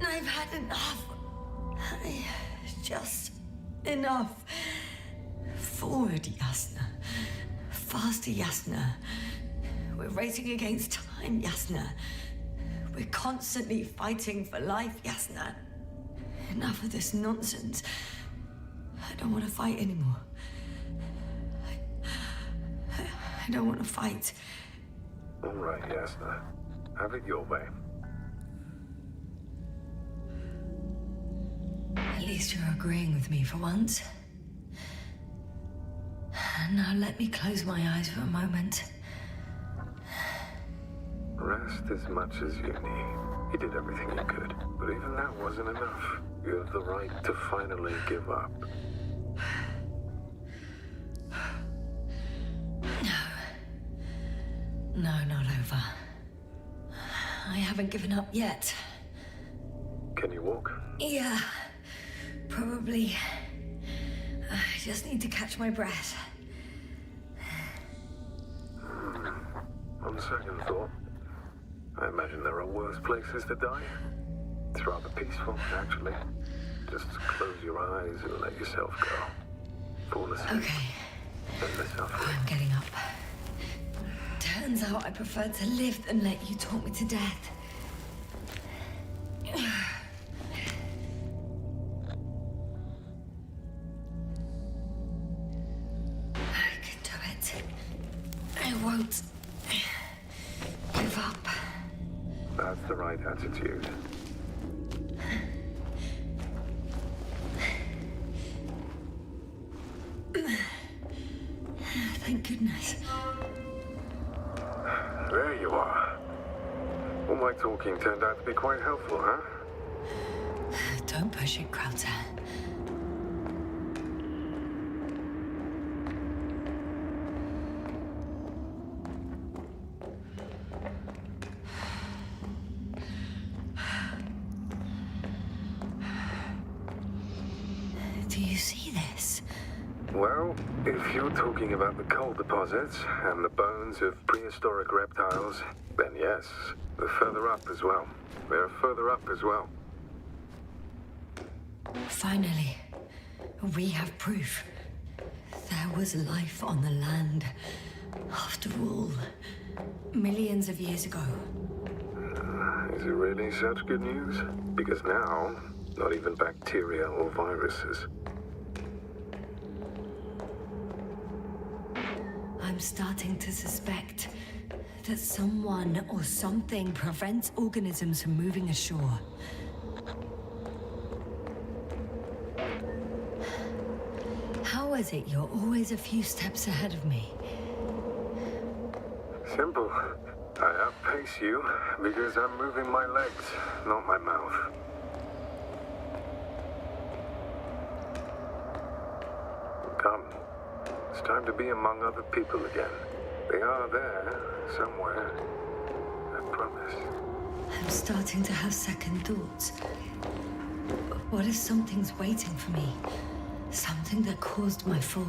I've had enough. Just enough. Forward, Yasna. Faster, Yasna. We're racing against time, Yasna. We're constantly fighting for life, Yasna. Enough of this nonsense. I don't want to fight anymore. I don't want to fight. All right, Yasna. Have it your way. At least you're agreeing with me for once. Now let me close my eyes for a moment. Rest as much as you need. You did everything you could, but even that wasn't enough. You have the right to finally give up. No, not over. I haven't given up yet. Can you walk? Yeah, probably. I just need to catch my breath. On second thought, I imagine there are worse places to die. It's rather peaceful, actually. Just close your eyes and let yourself go. Fall asleep. Okay. End the suffering. I'm getting up. Turns out I prefer to live than let you talk me to death. I can do it. I won't give up. That's the right attitude. Thank goodness. There you are. All my talking turned out to be quite helpful, huh? Don't push it, Krauter. Do you see this? Well, if you're talking about the coal deposits and the bones of prehistoric reptiles, then yes, they're further up as well. They're further up as well. Finally, we have proof. There was life on the land. After all, millions of years ago. Is it really such good news? Because now, not even bacteria or viruses. I'm starting to suspect that someone or something prevents organisms from moving ashore. How is it you're always a few steps ahead of me? Simple. I outpace you because I'm moving my legs, not my mouth. Come. It's time to be among other people again. They are there, somewhere. I promise. I'm starting to have second thoughts. What if something's waiting for me? Something that caused my fall?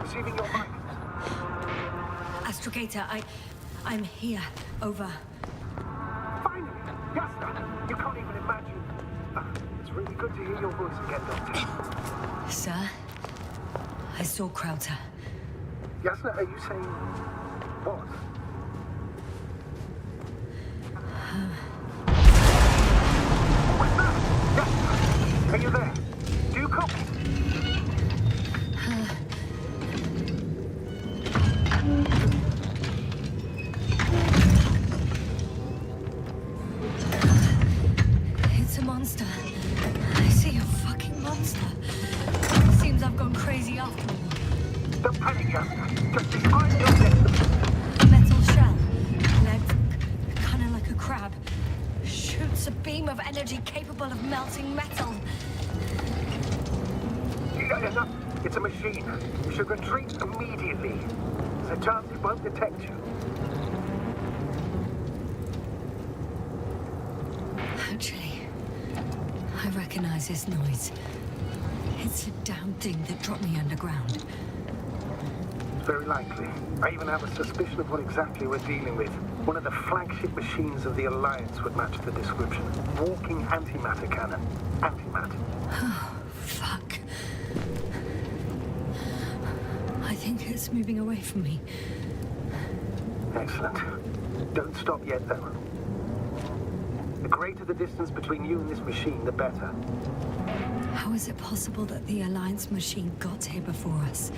Receiving your mic. Astrogator, I'm here. Over. Finally! Yasna! You can't even imagine. It's really good to hear your voice again, Doctor. Sir? I saw Krauter. Yasna, are you saying... what? What's that? Yasna! Are you there? Do you copy? It's a monster. I see a fucking monster. Seems I've gone crazy after all. Don't panic, Yasna. Just describe your system. Metal shell. Legs kind of like a crab. Shoots a beam of energy capable of melting metal. Enough. It's a machine. You should retreat immediately. There's a chance it won't detect you. Actually, I recognize this noise. It's the damn thing that dropped me underground. Very likely. I even have a suspicion of what exactly we're dealing with. One of the flagship machines of the Alliance would match the description. Walking antimatter cannon. Antimatter. Oh, fuck. I think it's moving away from me. Excellent. Don't stop yet, though. The greater the distance between you and this machine, the better. How is it possible that the Alliance machine got here before us?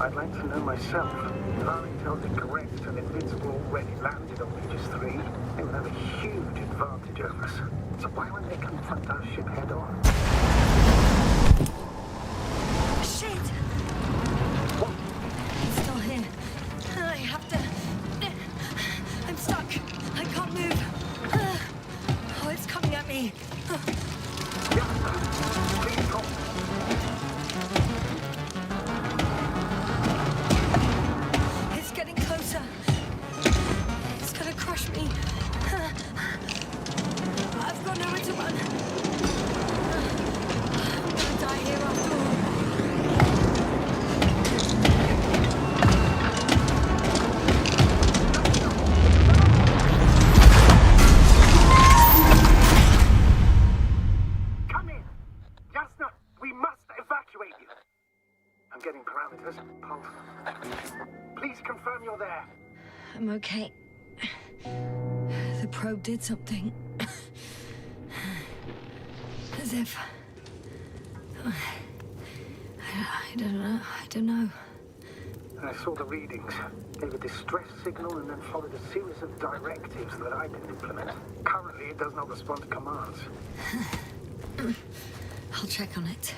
I'd like to know myself. If our intel's correct and Invincible already landed on Regis 3, they would have a huge advantage over us. So why won't they confront our ship head-on? Shit! What? It's still here. I have to... I'm stuck. I can't move. Oh, it's coming at me. Yeah, please talk. It's getting closer. It's gonna crush me. I've got nowhere to run. I'm gonna die here after all. Come in! Yasna, we must evacuate you. I'm getting parameters. Pulse. Please confirm you're there. I'm okay. The probe did something. As if... I don't know. I saw the readings. Gave a distress signal and then followed a series of directives that I didn't implement. Currently, it does not respond to commands. I'll check on it.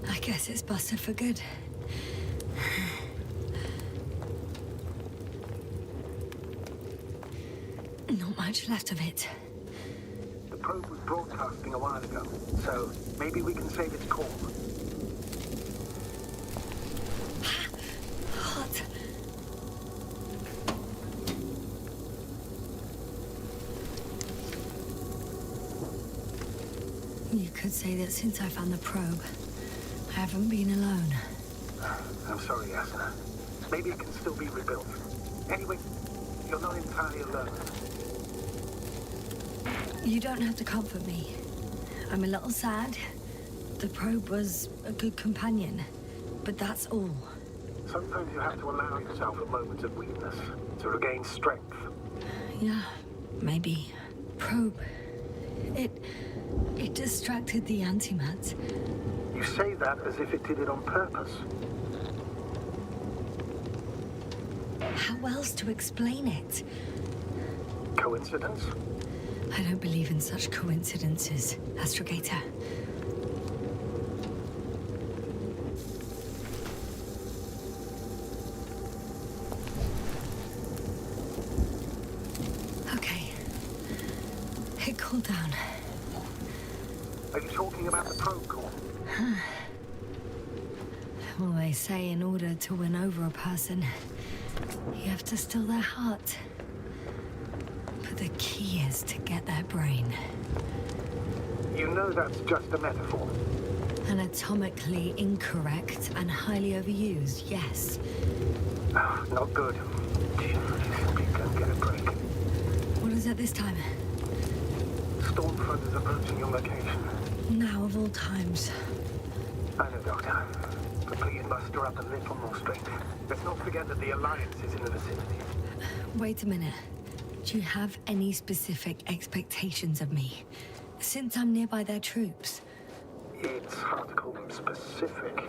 I guess it's busted for good. Not much left of it. The probe was broadcasting a while ago, so maybe we can save its call. Hot. You could say that since I found the probe, I haven't been alone. I'm sorry, Asuna. Maybe it can still be rebuilt. Anyway, you're not entirely alone. You don't have to comfort me. I'm a little sad. The probe was a good companion, but that's all. Sometimes you have to allow yourself a moment of weakness to regain strength. Yeah, maybe. Probe. It distracted the antimats. You say that as if it did it on purpose. How else to explain it? Coincidence? I don't believe in such coincidences, Astrogator. Okay. It cooled down. Are you talking about the probe core? Well, they say in order to win over a person, you have to steal their heart. But the key is to get their brain. You know that's just a metaphor. Anatomically incorrect and highly overused, yes. Not good. You simply can't get a break. What is it this time? Stormfront is approaching your location. Now of all times. I know, Doctor. But please muster up a little more strength. Let's not forget that the Alliance is in the vicinity. Wait a minute. Do you have any specific expectations of me? Since I'm nearby their troops. It's hard to call them specific.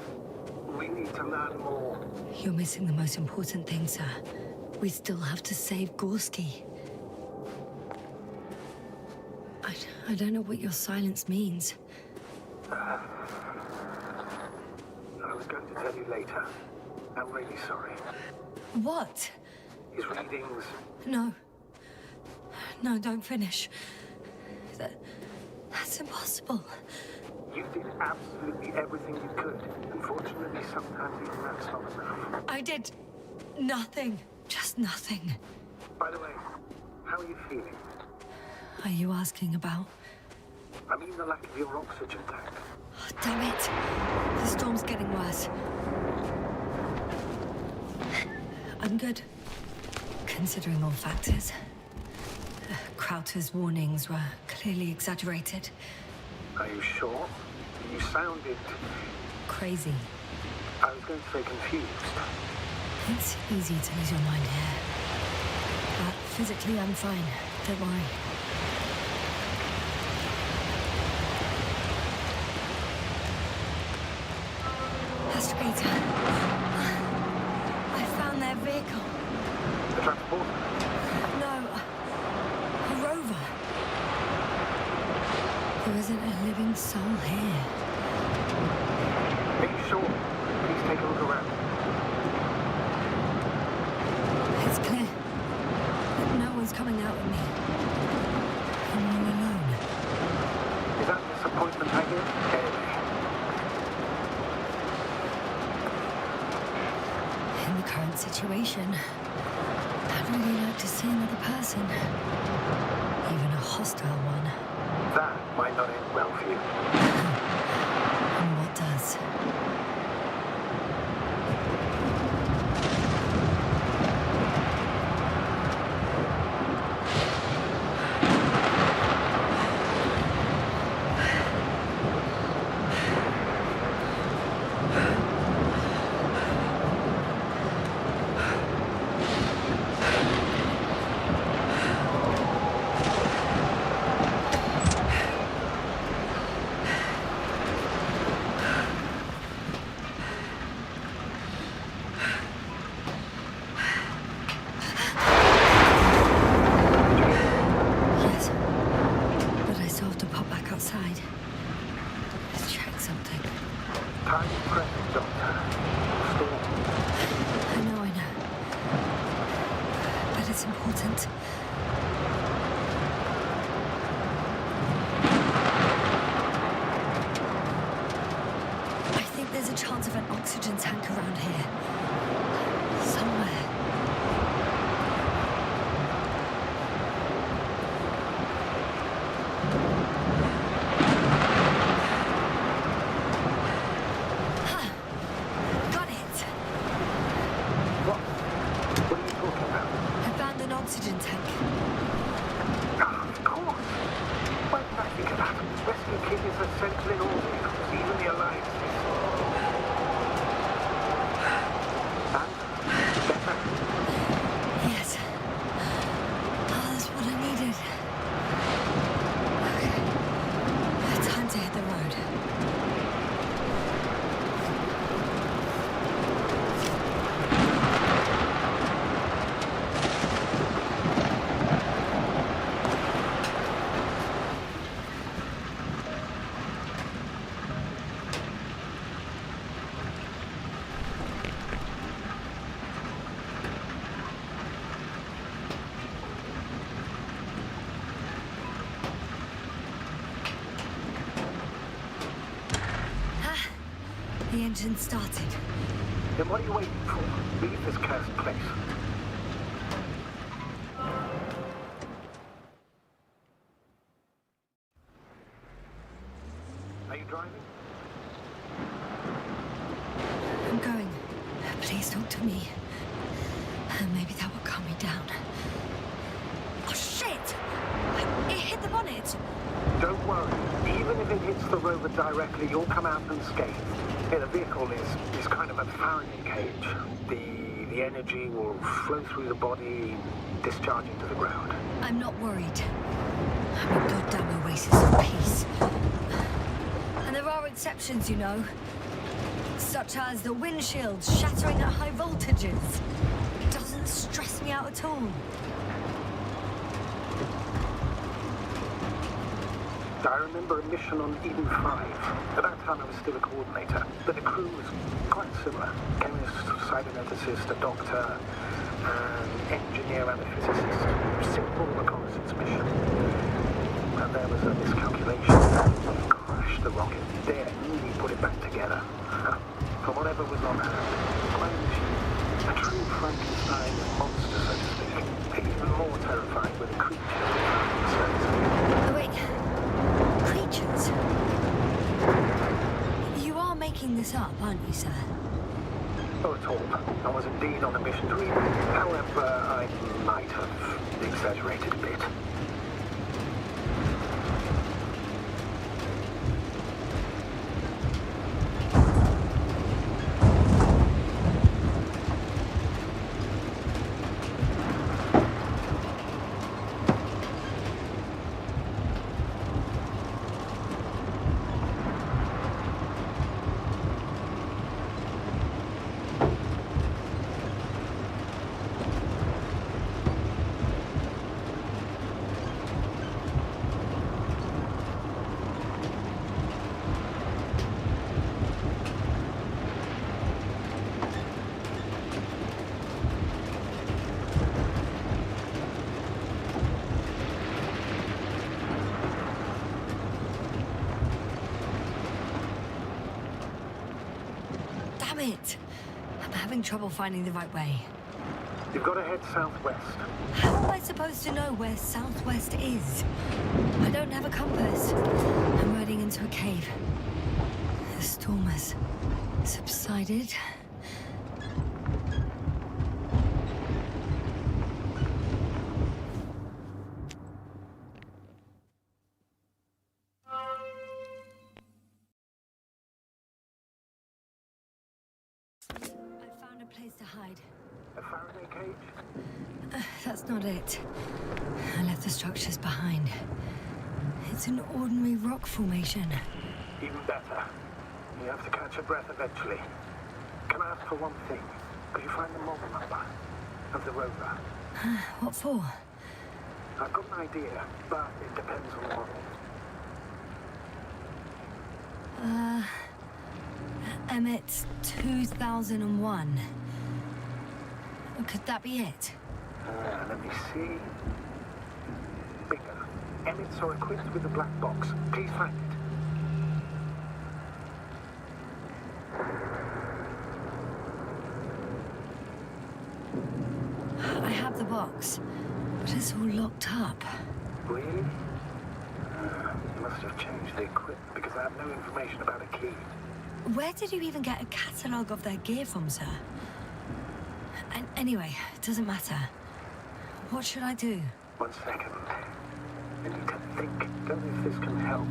We need to learn more. You're missing the most important thing, sir. We still have to save Gorski. I don't know what your silence means. I was going to tell you later. I'm really sorry. What? His readings... No. No, don't finish. That's impossible. You did absolutely everything you could. Unfortunately, sometimes even that's not enough. I did nothing. Just nothing. By the way, how are you feeling? Are you asking about? I mean the lack of your oxygen tank. Oh, damn it. The storm's getting worse. I'm good. Considering all factors. Crowther's warnings were clearly exaggerated. Are you sure? You sounded... Crazy. I was going to say confused. It's easy to lose your mind here. But physically, I'm fine. Don't worry. Astrogator. I found their vehicle. The transporter? No. A rover. There isn't a living soul here. Are you sure? Please take a look around. It's clear. No one's coming out with me. I'm all alone. Is that the disappointment I get? In the current situation, I'd really like to see another person. Even a hostile one. That might not end well for you. And what does? oxygen tank. Ah, of course. Why did I think of that? Rescue kit is essential in all vehicles, even the Alliance's. And? Better? Yes. Oh, that's what I needed. Okay. Time to hit the road. The engine started. Then what are you waiting for? Leave this cursed place. Are you driving? I'm going. Please talk to me. Maybe that will calm me down. Oh, shit! It hit the bonnet! Don't worry. Even if it hits the rover directly, you'll come out unscathed. Yeah, the vehicle is kind of a Faraday cage. The energy will flow through the body, discharging to the ground. I'm not worried. I'm a goddamn oasis of peace. And there are exceptions, you know. Such as the windshields shattering at high voltages. It doesn't stress me out at all. I remember a mission on Eden 5. At that time I was still a coordinator, but the crew was quite similar. Chemist, cyberneticist, a doctor, an engineer and a physicist. Simple reconnaissance mission. And there was a miscalculation. We crashed the rocket. Then we put it back together. For whatever was on hand. My machine. A true Frankenstein monster, so to speak. Even more terrifying with the creature. Oh, wait. Creatures? You are making this up, aren't you, sir? Not at all. I was indeed on a mission to Eden. However, I might have exaggerated a bit. Damn it! I'm having trouble finding the right way. You've got to head southwest. How am I supposed to know where southwest is? I don't have a compass. I'm riding into a cave. The storm has subsided. I found a place to hide. A Faraday cage? That's not it. I left the structures behind. It's an ordinary rock formation. Even better. You have to catch your breath eventually. Can I ask for one thing? Could you find the model number of the rover? What for? I've got an idea, but it depends on the model. Emmet 2001. Could that be it? Let me see. Bingo. Emmets are equipped with a black box. Please find it. I have the box, but it's all locked up. Really? You must have changed the equipment because I have no information about a key. Where did you even get a catalogue of their gear from, sir? And anyway, it doesn't matter. What should I do? 1 second. I need to think. Don't know if this can help.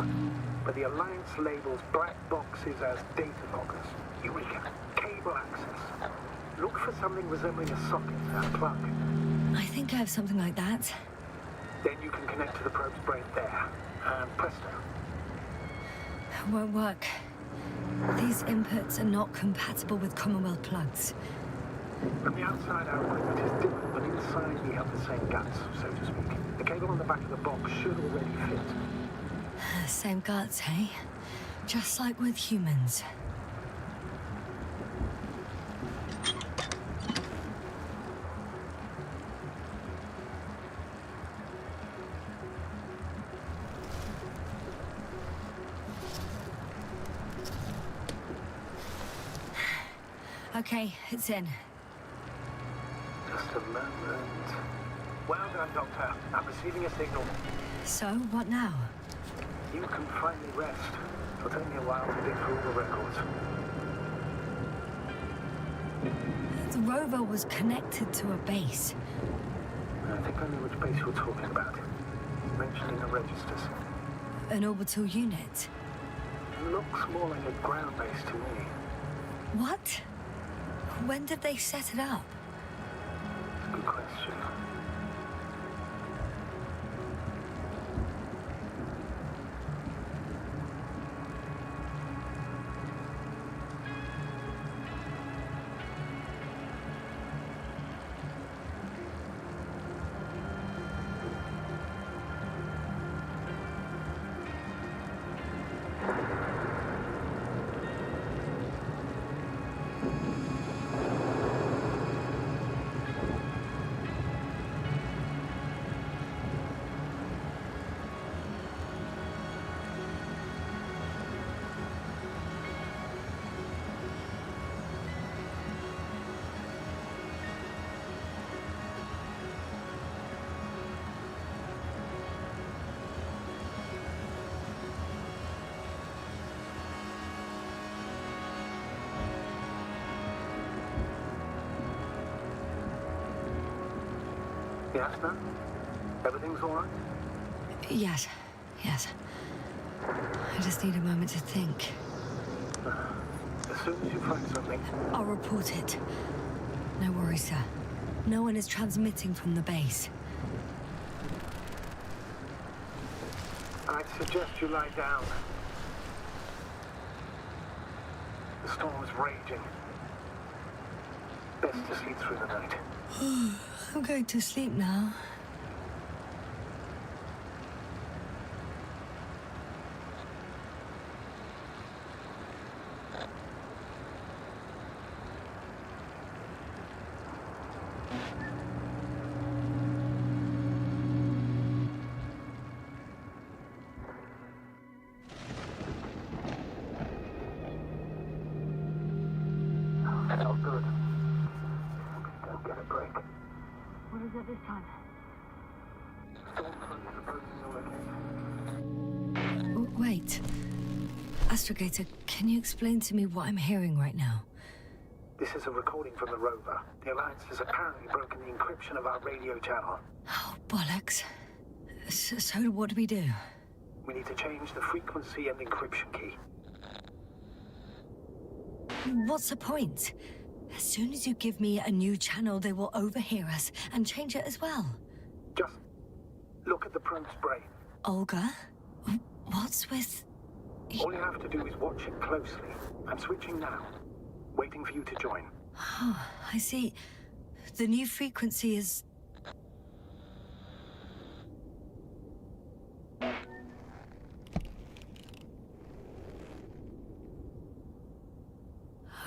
But the Alliance labels black boxes as data loggers. Eureka. Cable access. Look for something resembling a socket and plug. I think I have something like that. Then you can connect to the probe's brain there. And presto. Won't work. These inputs are not compatible with Commonwealth plugs. From the outside, our equipment is different, but inside we have the same guts, so to speak. The cable on the back of the box should already fit. Same guts, eh? Just like with humans. Okay, it's in. Just a moment. Well done, Doctor. I'm receiving a signal. So, what now? You can finally rest. It'll take me a while to dig through all the records. The rover was connected to a base. I think I know which base you're talking about. Mentioned in the registers. An orbital unit. Looks more like a ground base to me. What? When did they set it up? Good question. Yes, no? Everything's all right? Yes. I just need a moment to think. As soon as you find something, I'll report it. No worries, sir. No one is transmitting from the base. I'd suggest you lie down. The storm's raging. Best to sleep through the night. I'm going to sleep now. Felt good. Don't get a break. What is it this time? Storm front is approaching your location. Wait. Astrogator, can you explain to me what I'm hearing right now? This is a recording from the rover. The Alliance has apparently broken the encryption of our radio channel. Oh, bollocks. So what do we do? We need to change the frequency and encryption key. What's the point? As soon as you give me a new channel, they will overhear us and change it as well. Just look at the probe's brain. Olga? What's with... All you have to do is watch it closely. I'm switching now. Waiting for you to join. Oh, I see. The new frequency is...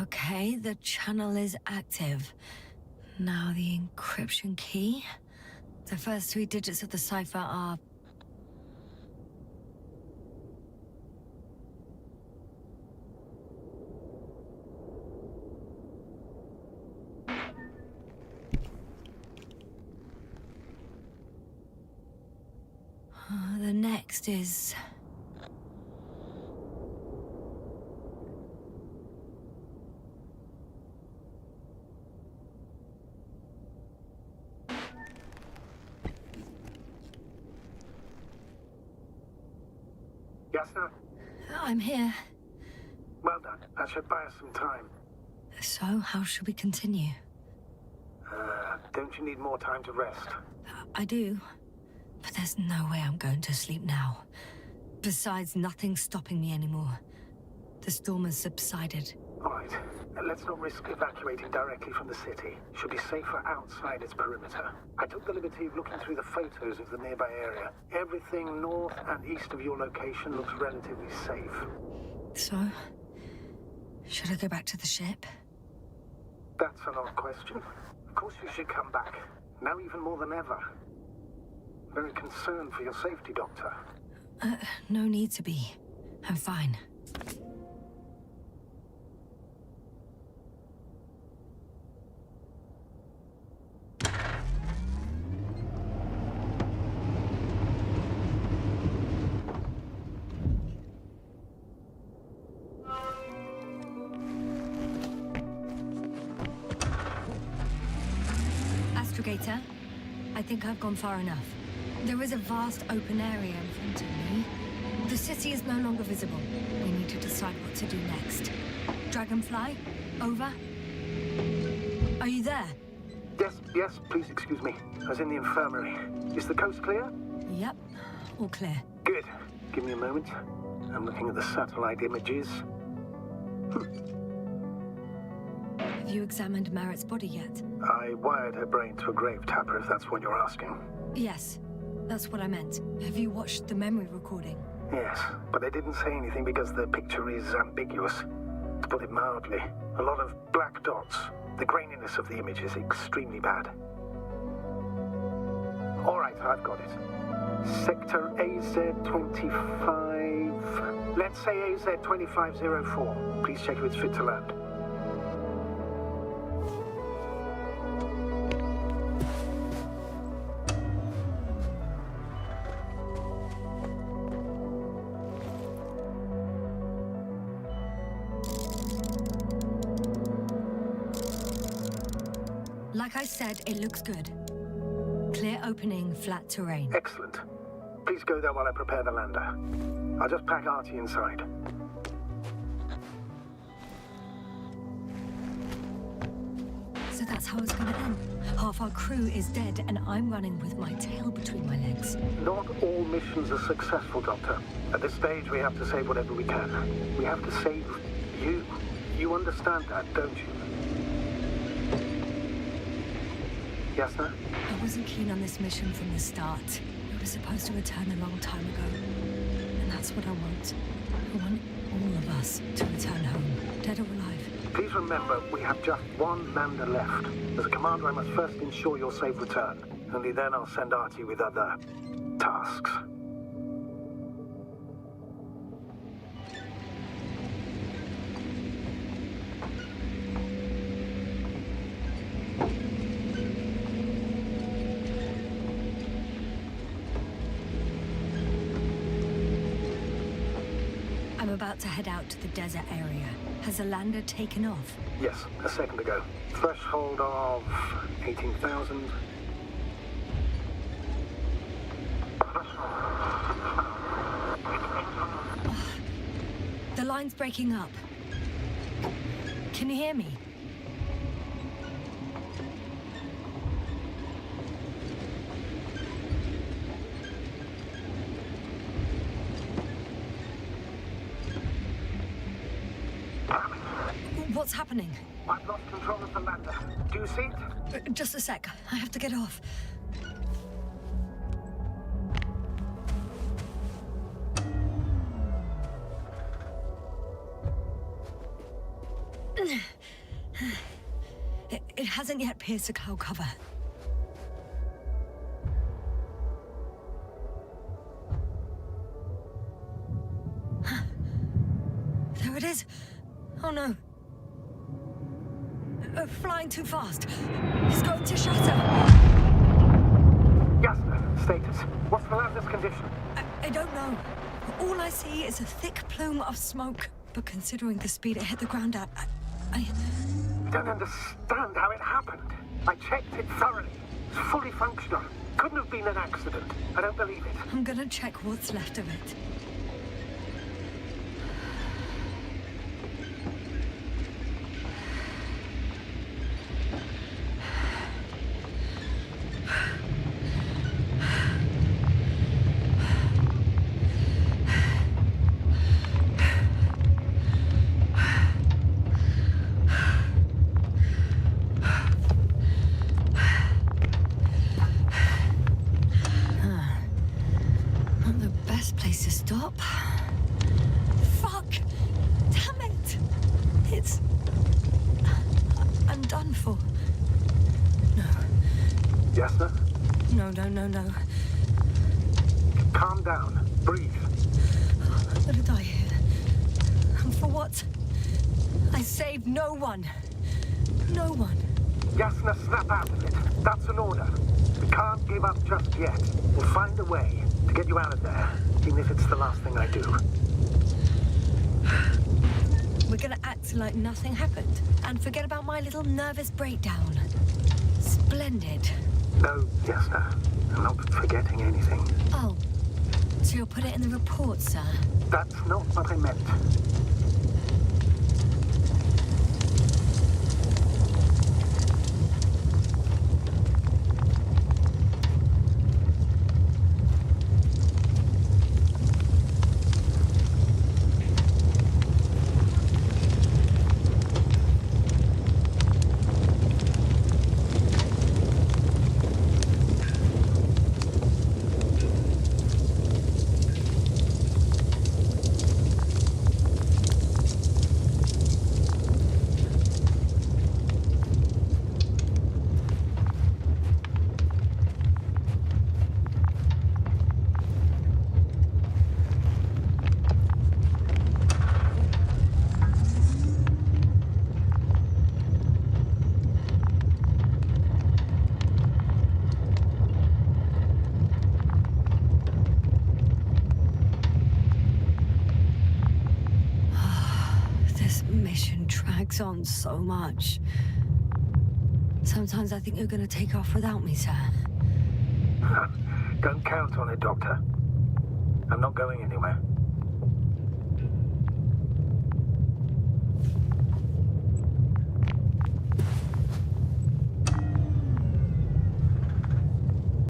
Okay, the channel is active. Now the encryption key. The first 3 digits of the cipher are... The next is... Yasna? I'm here. Well done. That should buy us some time. So, how should we continue? Don't you need more time to rest? I do. But there's no way I'm going to sleep now. Besides, nothing's stopping me anymore. The storm has subsided. All right. Let's not risk evacuating directly from the city. Should be safer outside its perimeter. I took the liberty of looking through the photos of the nearby area. Everything north and east of your location looks relatively safe. So, should I go back to the ship? That's an odd question. Of course you should come back. Now even more than ever. Very concerned for your safety, Doctor. No need to be. I'm fine. Astrogator, I think I've gone far enough. There is a vast open area in front of me. The city is no longer visible. We need to decide what to do next. Dragonfly, over. Are you there? Yes, please excuse me. I was in the infirmary. Is the coast clear? Yep, all clear. Good. Give me a moment. I'm looking at the satellite images. Have you examined Merritt's body yet? I wired her brain to a grave tapper, if that's what you're asking. Yes, that's what I meant. Have you watched the memory recording? Yes, but I didn't say anything because the picture is ambiguous. To put it mildly, a lot of black dots. The graininess of the image is extremely bad. All right, I've got it. Sector AZ-25... Let's say AZ-2504. Please check if it's fit to land. Like I said, it looks good. Clear opening, flat terrain. Excellent. Please go there while I prepare the lander. I'll just pack Artie inside. So that's how it's gonna end. Half our crew is dead, and I'm running with my tail between my legs. Not all missions are successful, Doctor. At this stage, we have to save whatever we can. We have to save you. You understand that, don't you? Yasna? I wasn't keen on this mission from the start. We were supposed to return a long time ago. And that's what I want. I want all of us to return home, dead or alive. Please remember, we have just one lander left. As a commander, I must first ensure your safe return. Only then I'll send Artie with other tasks. I'm about to head out to the desert area. Has the lander taken off? Yes, a second ago. Threshold of 18,000. The line's breaking up. Can you hear me? What's happening? I've lost control of the lander. Do you see it? Just a sec. I have to get off. It hasn't yet pierced the cloud cover. There it is. Oh no. Flying too fast. It's going to shatter. Yasna, status. What's the lander's condition? I don't know. All I see is a thick plume of smoke. But considering the speed it hit the ground at, I don't understand how it happened. I checked it thoroughly. It's fully functional. Couldn't have been an accident. I don't believe it. I'm gonna check what's left of it. best place to stop. Fuck! Damn it! It's... I'm done for. No. Yes, sir? No. Calm down. Breathe. I'm gonna die here. And for what? I saved no one. No one. Yasna, snap out of it. That's an order. We can't give up just yet. We'll find a way to get you out of there, even if it's the last thing I do. We're gonna act like nothing happened and forget about my little nervous breakdown. Splendid. No, Yasna. I'm not forgetting anything. Oh, so you'll put it in the report, sir? That's not what I meant. Drags on so much. Sometimes I think you're gonna take off without me, sir. Don't count on it, Doctor. I'm not going anywhere.